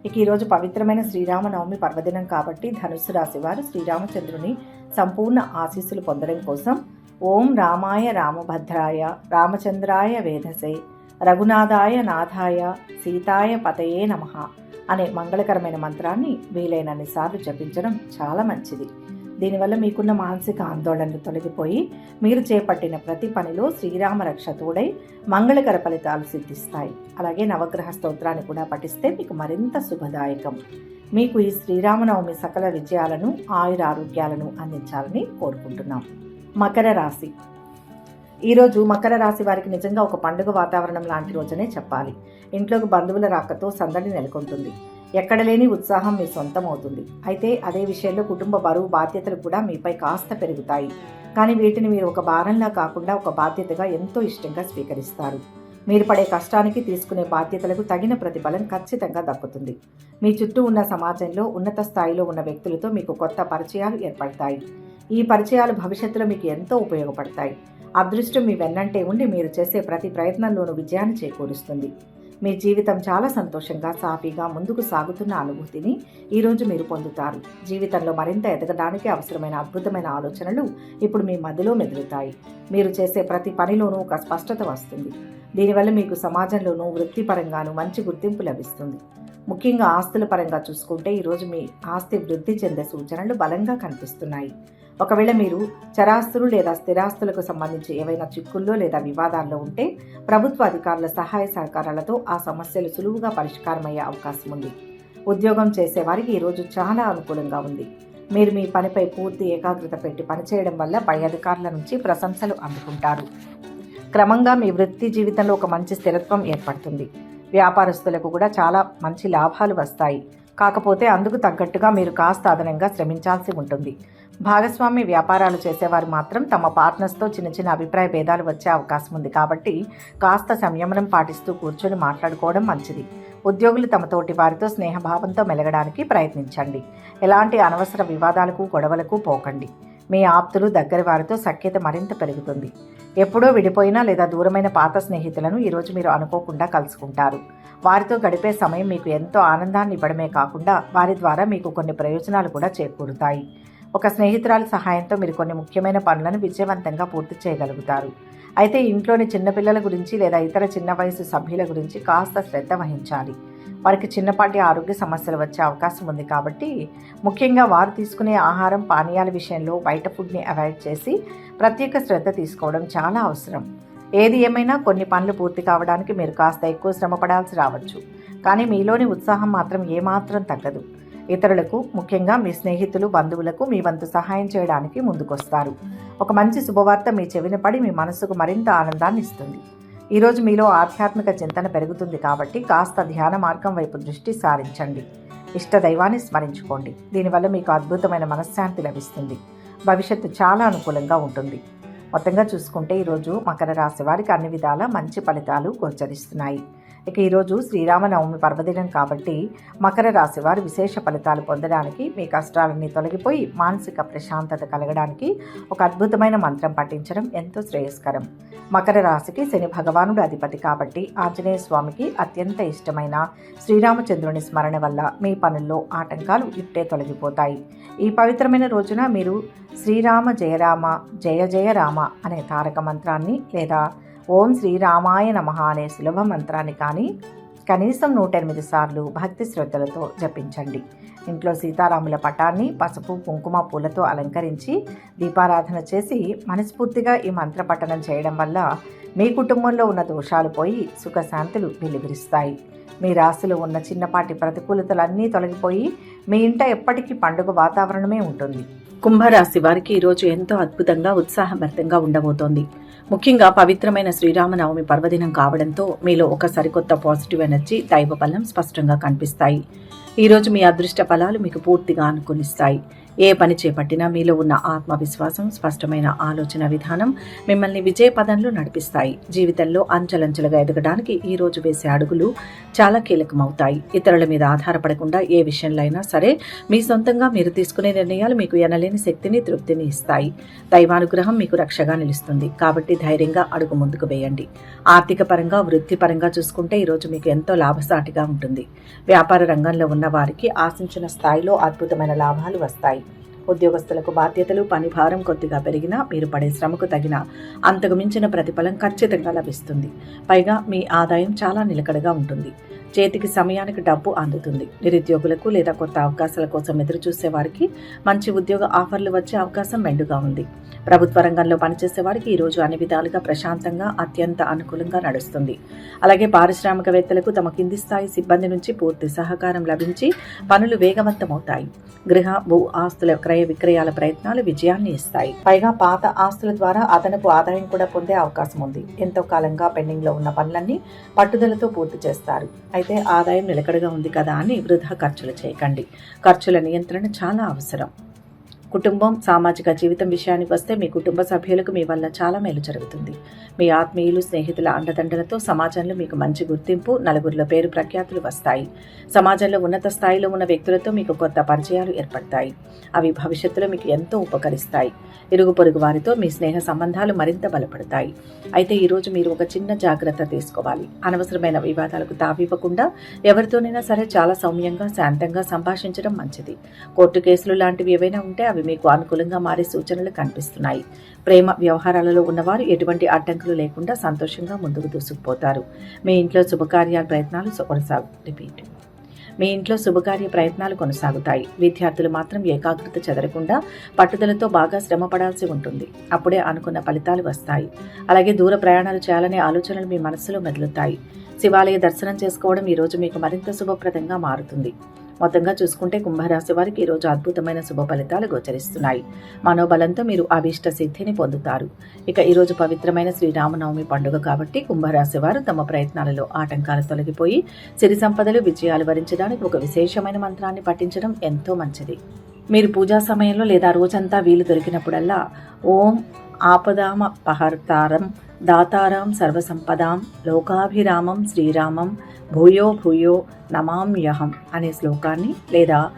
ఇక ఈరోజు పవిత్రమైన శ్రీరామనవమి పర్వదినం కాబట్టి ధనుస్సు రాశి వారు శ్రీరామచంద్రుని సంపూర్ణ ఆశీస్సులు పొందడం కోసం ఓం రామాయ రామభద్రాయ రామచంద్రాయ వేధసే రఘునాథాయ నాథాయ సీతాయ పతయే నమః అనే మంగళకరమైన మంత్రాన్ని వీలైనన్ని సార్లు జపించడం చాలా మంచిది. దీనివల్ల మీకున్న మానసిక ఆందోళనలు తొలగిపోయి మీరు చేపట్టిన ప్రతి పనిలో శ్రీరామ రక్ష తోడై మంగళకర ఫలితాలు సిద్ధిస్తాయి. అలాగే నవగ్రహ స్తోత్రాన్ని కూడా పఠిస్తే మీకు మరింత శుభదాయకం. మీకు ఈ శ్రీరామనవమి సకల విజయాలను ఆయురారోగ్యాలను అందించాలని కోరుకుంటున్నాం. మకర రాశి. ఈరోజు మకర రాశి వారికి నిజంగా ఒక పండుగ వాతావరణం లాంటి రోజునే చెప్పాలి. ఇంట్లోకి బంధువుల రాకతో సందడి నెలకొంటుంది. ఎక్కడ లేని ఉత్సాహం మీ సొంతం అవుతుంది. అయితే అదే విషయంలో కుటుంబ బరువు బాధ్యతలు కూడా మీపై కాస్త పెరుగుతాయి. కానీ వీటిని మీరు ఒక భారంలా కాకుండా ఒక బాధ్యతగా ఎంతో ఇష్టంగా స్వీకరిస్తారు. మీరు పడే కష్టానికి తీసుకునే బాధ్యతలకు తగిన ప్రతిఫలం ఖచ్చితంగా దక్కుతుంది. మీ చుట్టూ ఉన్న సమాజంలో ఉన్నత స్థాయిలో ఉన్న వ్యక్తులతో మీకు కొత్త పరిచయాలు ఏర్పడతాయి. ఈ పరిచయాలు భవిష్యత్తులో మీకు ఎంతో ఉపయోగపడతాయి. అదృష్టం మీ వెన్నంటే ఉండి మీరు చేసే ప్రతి ప్రయత్నంలోనూ విజయాన్ని చేకూరుస్తుంది. మీ జీవితం చాలా సంతోషంగా సాఫీగా ముందుకు సాగుతున్న అనుభూతిని ఈరోజు మీరు పొందుతారు. జీవితంలో మరింత ఎదగడానికి అవసరమైన అద్భుతమైన ఆలోచనలు ఇప్పుడు మీ మధ్యలో మెదులుతాయి. మీరు చేసే ప్రతి పనిలోనూ ఒక స్పష్టత వస్తుంది. దీనివల్ల మీకు సమాజంలోనూ వృత్తిపరంగానూ మంచి గుర్తింపు లభిస్తుంది. ముఖ్యంగా ఆస్తుల పరంగా చూసుకుంటే ఈరోజు మీ ఆస్తి వృద్ధి చెందే సూచనలు బలంగా కనిపిస్తున్నాయి. ఒకవేళ మీరు చరాస్తులు లేదా స్థిరాస్తులకు సంబంధించి ఏవైనా చిక్కుల్లో లేదా వివాదాల్లో ఉంటే ప్రభుత్వ అధికారుల సహాయ సహకారాలతో ఆ సమస్యలు సులువుగా పరిష్కారమయ్యే అవకాశం ఉంది. ఉద్యోగం చేసేవారికి ఈరోజు చాలా అనుకూలంగా ఉంది. మీరు మీ పనిపై పూర్తి ఏకాగ్రత పెట్టి పనిచేయడం వల్ల పై అధికారుల నుంచి ప్రశంసలు అందుకుంటారు. క్రమంగా మీ వృత్తి జీవితంలో ఒక మంచి స్థిరత్వం ఏర్పడుతుంది. వ్యాపారస్తులకు కూడా చాలా మంచి లాభాలు వస్తాయి. కాకపోతే అందుకు తగ్గట్టుగా మీరు కాస్త అదనంగా శ్రమించాల్సి ఉంటుంది. భాగస్వామి వ్యాపారాలు చేసేవారు మాత్రం తమ పార్ట్నర్స్తో చిన్న చిన్న అభిప్రాయ భేదాలు వచ్చే అవకాశం ఉంది. కాబట్టి కాస్త సంయమనం పాటిస్తూ కూర్చొని మాట్లాడుకోవడం మంచిది. ఉద్యోగులు తమ తోటి వారితో స్నేహభావంతో మెలగడానికి ప్రయత్నించండి. ఎలాంటి అనవసర వివాదాలకు గొడవలకు పోకండి. మీ ఆప్తులు దగ్గర వారితో సఖ్యత మరింత పెరుగుతుంది. ఎప్పుడో విడిపోయినా లేదా దూరమైన పాత స్నేహితులను ఈరోజు మీరు అనుకోకుండా కలుసుకుంటారు. వారితో గడిపే సమయం మీకు ఎంతో ఆనందాన్ని ఇవ్వడమే కాకుండా వారి ద్వారా మీకు కొన్ని ప్రయోజనాలు కూడా చేకూరుతాయి. ఒక స్నేహితురాలి సహాయంతో మీరు కొన్ని ముఖ్యమైన పనులను విజయవంతంగా పూర్తి చేయగలుగుతారు. అయితే ఇంట్లోని చిన్నపిల్లల గురించి లేదా ఇతర చిన్న వయసు సభ్యుల గురించి కాస్త శ్రద్ధ వహించాలి. వారికి చిన్నపాటి ఆరోగ్య సమస్యలు వచ్చే అవకాశం ఉంది. కాబట్టి ముఖ్యంగా వారు తీసుకునే ఆహారం పానీయాల విషయంలో బయట ఫుడ్ని అవాయిడ్ చేసి ప్రత్యేక శ్రద్ధ తీసుకోవడం చాలా అవసరం. ఏది ఏమైనా కొన్ని పనులు పూర్తి కావడానికి మీరు కాస్త ఎక్కువ శ్రమ పడాల్సి రావచ్చు. కానీ మీలోని ఉత్సాహం మాత్రం ఏమాత్రం తగ్గదు. ఇతరులకు, ముఖ్యంగా మీ స్నేహితులు, బంధువులకు మీ వంతు సహాయం చేయడానికి ముందుకొస్తారు. ఒక మంచి శుభవార్త మీ చెవిన పడి మీ మనసుకు మరింత ఆనందాన్ని ఇస్తుంది. ఈరోజు మీలో ఆధ్యాత్మిక చింతన పెరుగుతుంది. కాబట్టి కాస్త ధ్యాన మార్గం వైపు దృష్టి సారించండి. ఇష్ట దైవాన్ని స్మరించుకోండి. దీనివల్ల మీకు అద్భుతమైన మనశ్శాంతి లభిస్తుంది. భవిష్యత్తు చాలా అనుకూలంగా ఉంటుంది. మొత్తంగా చూసుకుంటే ఈరోజు మకర రాశి వారికి అన్ని విధాల మంచి ఫలితాలు గోచరిస్తున్నాయి. ఇక ఈరోజు శ్రీరామనవమి పర్వదినం కాబట్టి మకర రాశి వారు విశేష ఫలితాలు పొందడానికి, మీ కష్టాలన్నీ తొలగిపోయి మానసిక ప్రశాంతత కలగడానికి ఒక అద్భుతమైన మంత్రం పఠించడం ఎంతో శ్రేయస్కరం. మకర రాశికి శని భగవానుడు అధిపతి కాబట్టి ఆంజనేయ స్వామికి అత్యంత ఇష్టమైన శ్రీరామచంద్రుని స్మరణ వల్ల మీ పనుల్లో ఆటంకాలు ఇట్టే తొలగిపోతాయి. ఈ పవిత్రమైన రోజున మీరు శ్రీరామ జయరామ జయ జయ రామ అనే తారక మంత్రాన్ని లేదా ఓం శ్రీరామాయ నమః అనే సులభ మంత్రాన్ని కానీ కనీసం 108 సార్లు భక్తి శ్రద్ధలతో జపించండి. ఇంట్లో సీతారాముల పటాన్ని పసుపు కుంకుమ పూలతో అలంకరించి దీపారాధన చేసి మనస్ఫూర్తిగా ఈ మంత్ర పఠనం చేయడం వల్ల మీ కుటుంబంలో ఉన్న దోషాలు పోయి సుఖశాంతులు వెలువరిస్తాయి. మీ రాశిలో ఉన్న చిన్నపాటి ప్రతికూలతలన్నీ తొలగిపోయి మీ ఇంట ఎప్పటికీ పండుగ వాతావరణమే ఉంటుంది. కుంభరాశి వారికి ఈరోజు ఎంతో అద్భుతంగా ఉత్సాహభరితంగా ఉండబోతోంది. ముఖ్యంగా పవిత్రమైన శ్రీరామనవమి పర్వదినం కావడంతో మీలో ఒక సరికొత్త పాజిటివ్ ఎనర్జీ, దైవ బలం స్పష్టంగా కనిపిస్తాయి. ఈరోజు మీ అదృష్ట ఫలాలు మీకు పూర్తిగా అనుకూలిస్తాయి. ఏ పని చేపట్టినా మీలో ఉన్న ఆత్మవిశ్వాసం, స్పష్టమైన ఆలోచన విధానం మిమ్మల్ని విజయ పదంలో నడిపిస్తాయి. జీవితంలో అంచెలంచెలుగా ఎదగడానికి ఈ రోజు వేసే అడుగులు చాలా కీలకమవుతాయి. ఇతరుల మీద ఆధారపడకుండా ఏ విషయంలో అయినా సరే మీ సొంతంగా మీరు తీసుకునే నిర్ణయాలు మీకు ఎనలేని శక్తిని, తృప్తిని ఇస్తాయి. దైవానుగ్రహం మీకు రక్షగా నిలుస్తుంది. కాబట్టి ధైర్యంగా అడుగు ముందుకు వేయండి. ఆర్థిక పరంగా, వృత్తిపరంగా చూసుకుంటే ఈరోజు మీకు ఎంతో లాభసాటిగా ఉంటుంది. వ్యాపార రంగంలో ఉన్న వారికి ఆశించిన స్థాయిలో అద్భుతమైన లాభాలు వస్తాయి. ఉద్యోగస్తులకు బాధ్యతలు, పని భారం కొద్దిగా పెరిగినా మీరు పడే శ్రమకు తగిన అంతకు మించిన ప్రతిఫలం ఖచ్చితంగా లభిస్తుంది. పైగా మీ ఆదాయం చాలా నిలకడగా ఉంటుంది. చేతికి సమయానికి డబ్బు అందుతుంది. నిరుద్యోగులకు లేదా కొత్త అవకాశాల కోసం ఎదురు చూసే వారికి మంచి ఉద్యోగ ఆఫర్లు వచ్చే అవకాశం మెండుగా ఉంది. ప్రభుత్వ రంగంలో పనిచేసే వారికి ఈరోజు అన్ని విధాలుగా ప్రశాంతంగా, అత్యంత అనుకూలంగా నడుస్తుంది. అలాగే పారిశ్రామికవేత్తలకు తమ కింది స్థాయి సిబ్బంది నుంచి పూర్తి సహకారం లభించి పనులు వేగవంతమవుతాయి. గృహ, భూ ఆస్తుల క్రయ విక్రయాల ప్రయత్నాలు విజయాన్ని ఇస్తాయి. పైగా పాత ఆస్తుల ద్వారా అదనపు ఆదాయం కూడా పొందే అవకాశం ఉంది. ఎంతో కాలంగా పెండింగ్ లో ఉన్న పనులన్నీ పట్టుదలతో పూర్తి చేస్తారు. అయితే ఆదాయం నిలకడగా ఉంది కదా అని వృధా ఖర్చులు చేయకండి. ఖర్చుల నియంత్రణ చాలా అవసరం. కుటుంబం, సామాజిక జీవితం విషయానికి వస్తే మీ కుటుంబ సభ్యులకు మీ వల్ల చాలా మేలు జరుగుతుంది. మీ ఆత్మీయులు, స్నేహితుల అండదండలతో సమాజంలో మీకు మంచి గుర్తింపు, నలుగురిలో పేరు ప్రఖ్యాతులు వస్తాయి. సమాజంలో ఉన్నత స్థాయిలో ఉన్న వ్యక్తులతో మీకు కొత్త పరిచయాలు ఏర్పడతాయి. అవి భవిష్యత్తులో మీకు ఎంతో ఉపకరిస్తాయి. ఇరుగు పొరుగు వారితో మీ స్నేహ సంబంధాలు మరింత బలపడతాయి. అయితే ఈరోజు మీరు ఒక చిన్న జాగ్రత్త తీసుకోవాలి. అనవసరమైన వివాదాలకు తావివ్వకుండా ఎవరితోనైనా సరే చాలా సౌమ్యంగా, శాంతంగా సంభాషించడం మంచిది. కోర్టు కేసులు లాంటివి ఏవైనా ఉంటే అవి మీకు అనుకూలంగా మారే సూచనలు కనిపిస్తున్నాయి. ప్రేమ వ్యవహారాలలో ఉన్నవారు ఎటువంటి అడ్డంకులు లేకుండా సంతోషంగా ముందుకు దూసుకుపోతారు. మీ ఇంట్లో శుభకార్య ప్రయత్నాలు కొనసాగుతాయి. విద్యార్థులు మాత్రం ఏకాగ్రత చెదరకుండా పట్టుదలతో బాగా శ్రమ పడాల్సి ఉంటుంది. అప్పుడే అనుకున్న ఫలితాలు వస్తాయి. అలాగే దూర ప్రయాణాలు చేయాలనే ఆలోచనలు మీ మనస్సులో మెదులుతాయి. శివాలయ దర్శనం చేసుకోవడం ఈరోజు మీకు మరింత శుభప్రదంగా మారుతుంది. మొత్తంగా చూసుకుంటే కుంభరాశి వారికి ఈరోజు అద్భుతమైన శుభ ఫలితాలు గోచరిస్తున్నాయి. మనోబలంతో మీరు అభీష్ట సిద్ధిని పొందుతారు. ఇక ఈరోజు పవిత్రమైన శ్రీరామనవమి పండుగ కాబట్టి కుంభరాశి వారు తమ ప్రయత్నాలలో ఆటంకాలు తొలగిపోయి సిరి సంపదలు, విజయాలు వరించడానికి ఒక విశేషమైన మంత్రాన్ని పఠించడం ఎంతో మంచిది. మీరు పూజా సమయంలో లేదా రోజంతా వీలు దొరికినప్పుడల్లా ఓం ఆపదామ పహర్తారం దాతారాం సర్వసంపదాం లోకాభిరామం శ్రీరామం భూయో భూయో నమామ్యహం అనే శ్లోకాన్ని లేదా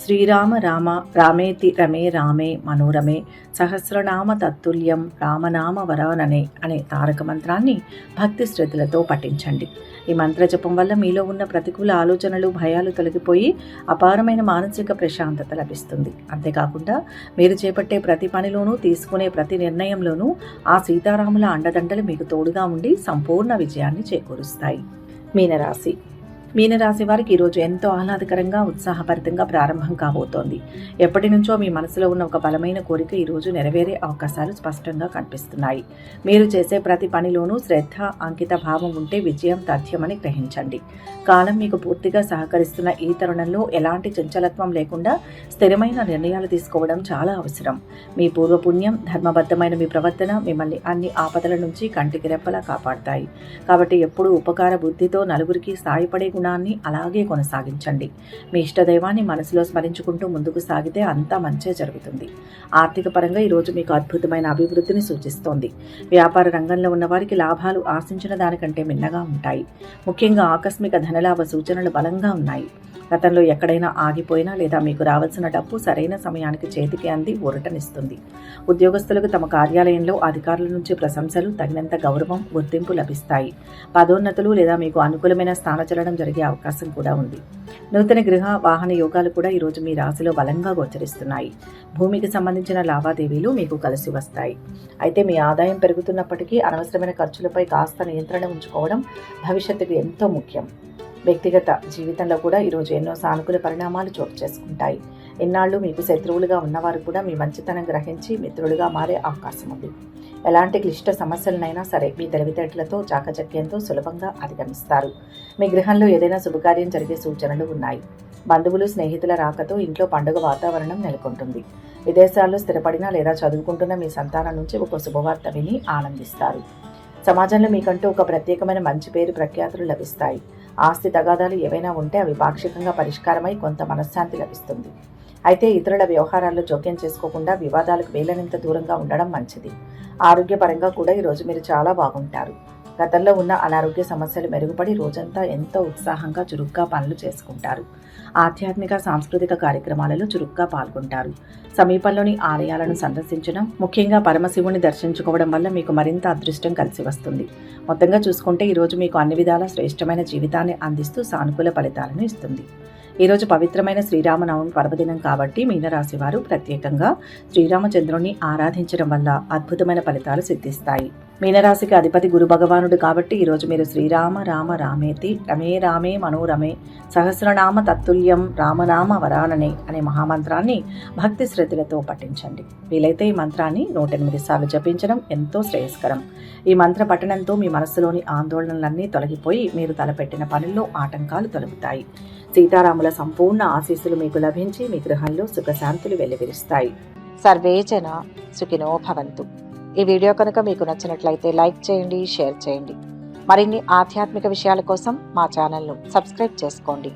శ్రీరామ రామ రామేతి రమే రామే మనోరమే సహస్రనామ తత్తుల్యం రామనామ వరాననే అనే తారక మంత్రాన్ని భక్తి శ్రద్ధలతో పఠించండి. ఈ మంత్ర జపం వల్ల మీలో ఉన్న ప్రతికూల ఆలోచనలు, భయాలు తొలగిపోయి అపారమైన మానసిక ప్రశాంతత లభిస్తుంది. అంతేకాకుండా మీరు చేపట్టే ప్రతి పనిలోనూ, తీసుకునే ప్రతి నిర్ణయంలోనూ ఆ సీతారాముల అండదండలు మీకు తోడుగా ఉండి సంపూర్ణ విజయాన్ని చేకూరుస్తాయి. మీనరాశి వారికి ఈరోజు ఎంతో ఆహ్లాదకరంగా, ఉత్సాహభరితంగా ప్రారంభం కాబోతోంది. ఎప్పటి నుంచో మీ మనసులో ఉన్న ఒక బలమైన కోరిక ఈరోజు నెరవేరే అవకాశాలు స్పష్టంగా కనిపిస్తున్నాయి. మీరు చేసే ప్రతి పనిలోనూ శ్రద్ధ, అంకిత భావం ఉంటే విజయం తథ్యమని గ్రహించండి. కాలం మీకు పూర్తిగా సహకరిస్తున్న ఈ తరుణంలో ఎలాంటి చంచలత్వం లేకుండా స్థిరమైన నిర్ణయాలు తీసుకోవడం చాలా అవసరం. మీ పూర్వపుణ్యం, ధర్మబద్ధమైన మీ ప్రవర్తన మిమ్మల్ని అన్ని ఆపదల నుంచి కంటికి రెప్పలా కాపాడతాయి. కాబట్టి ఎప్పుడూ ఉపకార బుద్ధితో నలుగురికి సాయపడే గుణాన్ని అలాగే కొనసాగించండి. మీ ఇష్టదైవాన్ని మనసులో స్మరించుకుంటూ ముందుకు సాగితే అంతా మంచే జరుగుతుంది. ఆర్థిక పరంగా ఈరోజు మీకు అద్భుతమైన అభివృద్ధిని సూచిస్తోంది. వ్యాపార రంగంలో ఉన్న వారికి లాభాలు ఆశించిన దానికంటే మిన్నగా ఉంటాయి. ముఖ్యంగా ఆకస్మిక ధనలాభ సూచనలు బలంగా ఉన్నాయి. గతంలో ఎక్కడైనా ఆగిపోయినా లేదా మీకు రావాల్సిన డబ్బు సరైన సమయానికి చేతికి అంది ఊరటనిస్తుంది. ఉద్యోగస్తులకు తమ కార్యాలయంలో అధికారుల నుంచి ప్రశంసలు, తగినంత గౌరవం, గుర్తింపు లభిస్తాయి. పదోన్నతులు లేదా మీకు అనుకూలమైన స్థానచలనం జరిగే అవకాశం కూడా ఉంది. నూతన గృహ, వాహన యోగాలు కూడా ఈరోజు మీ రాశిలో బలంగా గోచరిస్తున్నాయి. భూమికి సంబంధించిన లావాదేవీలు మీకు కలిసి వస్తాయి. అయితే మీ ఆదాయం పెరుగుతున్నప్పటికీ అనవసరమైన ఖర్చులపై కాస్త నియంత్రణ ఉంచుకోవడం భవిష్యత్తుకు ఎంతో ముఖ్యం. వ్యక్తిగత జీవితంలో కూడా ఈరోజు ఎన్నో సానుకూల పరిణామాలు చోటు చేసుకుంటాయి. ఎన్నాళ్ళు మీకు శత్రువులుగా ఉన్నవారు కూడా మీ మంచితనం గ్రహించి మిత్రులుగా మారే అవకాశం ఉంది. ఎలాంటి క్లిష్ట సమస్యలనైనా సరే మీ తెలివితేటలతో, చాకచక్యంతో సులభంగా అధిగమిస్తారు. మీ గృహంలో ఏదైనా శుభకార్యం జరిగే సూచనలు ఉన్నాయి. బంధువులు, స్నేహితుల రాకతో ఇంట్లో పండుగ వాతావరణం నెలకొంటుంది. విదేశాల్లో స్థిరపడిన లేదా చదువుకుంటున్న మీ సంతానం నుంచి ఒక శుభవార్త విని ఆనందిస్తారు. సమాజంలో మీకంటూ ఒక ప్రత్యేకమైన మంచి పేరు ప్రఖ్యాతులు లభిస్తాయి. ఆస్తి తగాదాలు ఏవైనా ఉంటే అవి పాక్షికంగా పరిష్కారమై కొంత మనశ్శాంతి లభిస్తుంది. అయితే ఇతరుల వ్యవహారాల్లో జోక్యం చేసుకోకుండా వివాదాలకు వీలైనంత దూరంగా ఉండడం మంచిది. ఆరోగ్యపరంగా కూడా ఈరోజు మీరు చాలా బాగుంటారు. గతంలో ఉన్న అనారోగ్య సమస్యలు మెరుగుపడి రోజంతా ఎంతో ఉత్సాహంగా చురుగ్గా పనులు చేసుకుంటారు. ఆధ్యాత్మిక సాంస్కృతిక కార్యక్రమాలలో చురుగ్గా పాల్గొంటారు. సమీపంలోని ఆలయాలను సందర్శించడం, ముఖ్యంగా పరమశివుని దర్శించుకోవడం వల్ల మీకు మరింత అదృష్టం కలిసి వస్తుంది. మొత్తంగా చూసుకుంటే ఈరోజు మీకు అన్ని విధాల శ్రేష్టమైన జీవితాన్ని అందిస్తూ సానుకూల ఫలితాలను ఇస్తుంది. ఈరోజు పవిత్రమైన శ్రీరామనవమి పర్వదినం కాబట్టి మీనరాశి వారు ప్రత్యేకంగా శ్రీరామచంద్రుని ఆరాధించడం వల్ల అద్భుతమైన ఫలితాలు సిద్ధిస్తాయి. మీనరాశికి అధిపతి గురు భగవానుడు కాబట్టి ఈరోజు మీరు శ్రీరామ రామ రామేతి రమే రామే మనోరమే సహస్రనామ తత్తుల్యం రామనామ వరాననే అనే మహామంత్రాన్ని భక్తి శ్రద్ధలతో పఠించండి. వీలైతే ఈ మంత్రాన్ని 108 సార్లు జపించడం ఎంతో శ్రేయస్కరం. ఈ మంత్ర పఠనంతో మీ మనస్సులోని ఆందోళనలన్నీ తొలగిపోయి మీరు తలపెట్టిన పనుల్లో ఆటంకాలు తొలగుతాయి. సీతారాముల సంపూర్ణ ఆశీస్సులు మీకు లభించి మీ గృహంలో సుఖశాంతులు వెల్లివిరుస్తాయి. సర్వే జన సుఖినో భవంతు. ఈ వీడియో కనుక మీకు నచ్చినట్లయితే లైక్ చేయండి, షేర్ చేయండి. మరిన్ని ఆధ్యాత్మిక విషయాల కోసం మా ఛానల్ను సబ్స్క్రైబ్ చేసుకోండి.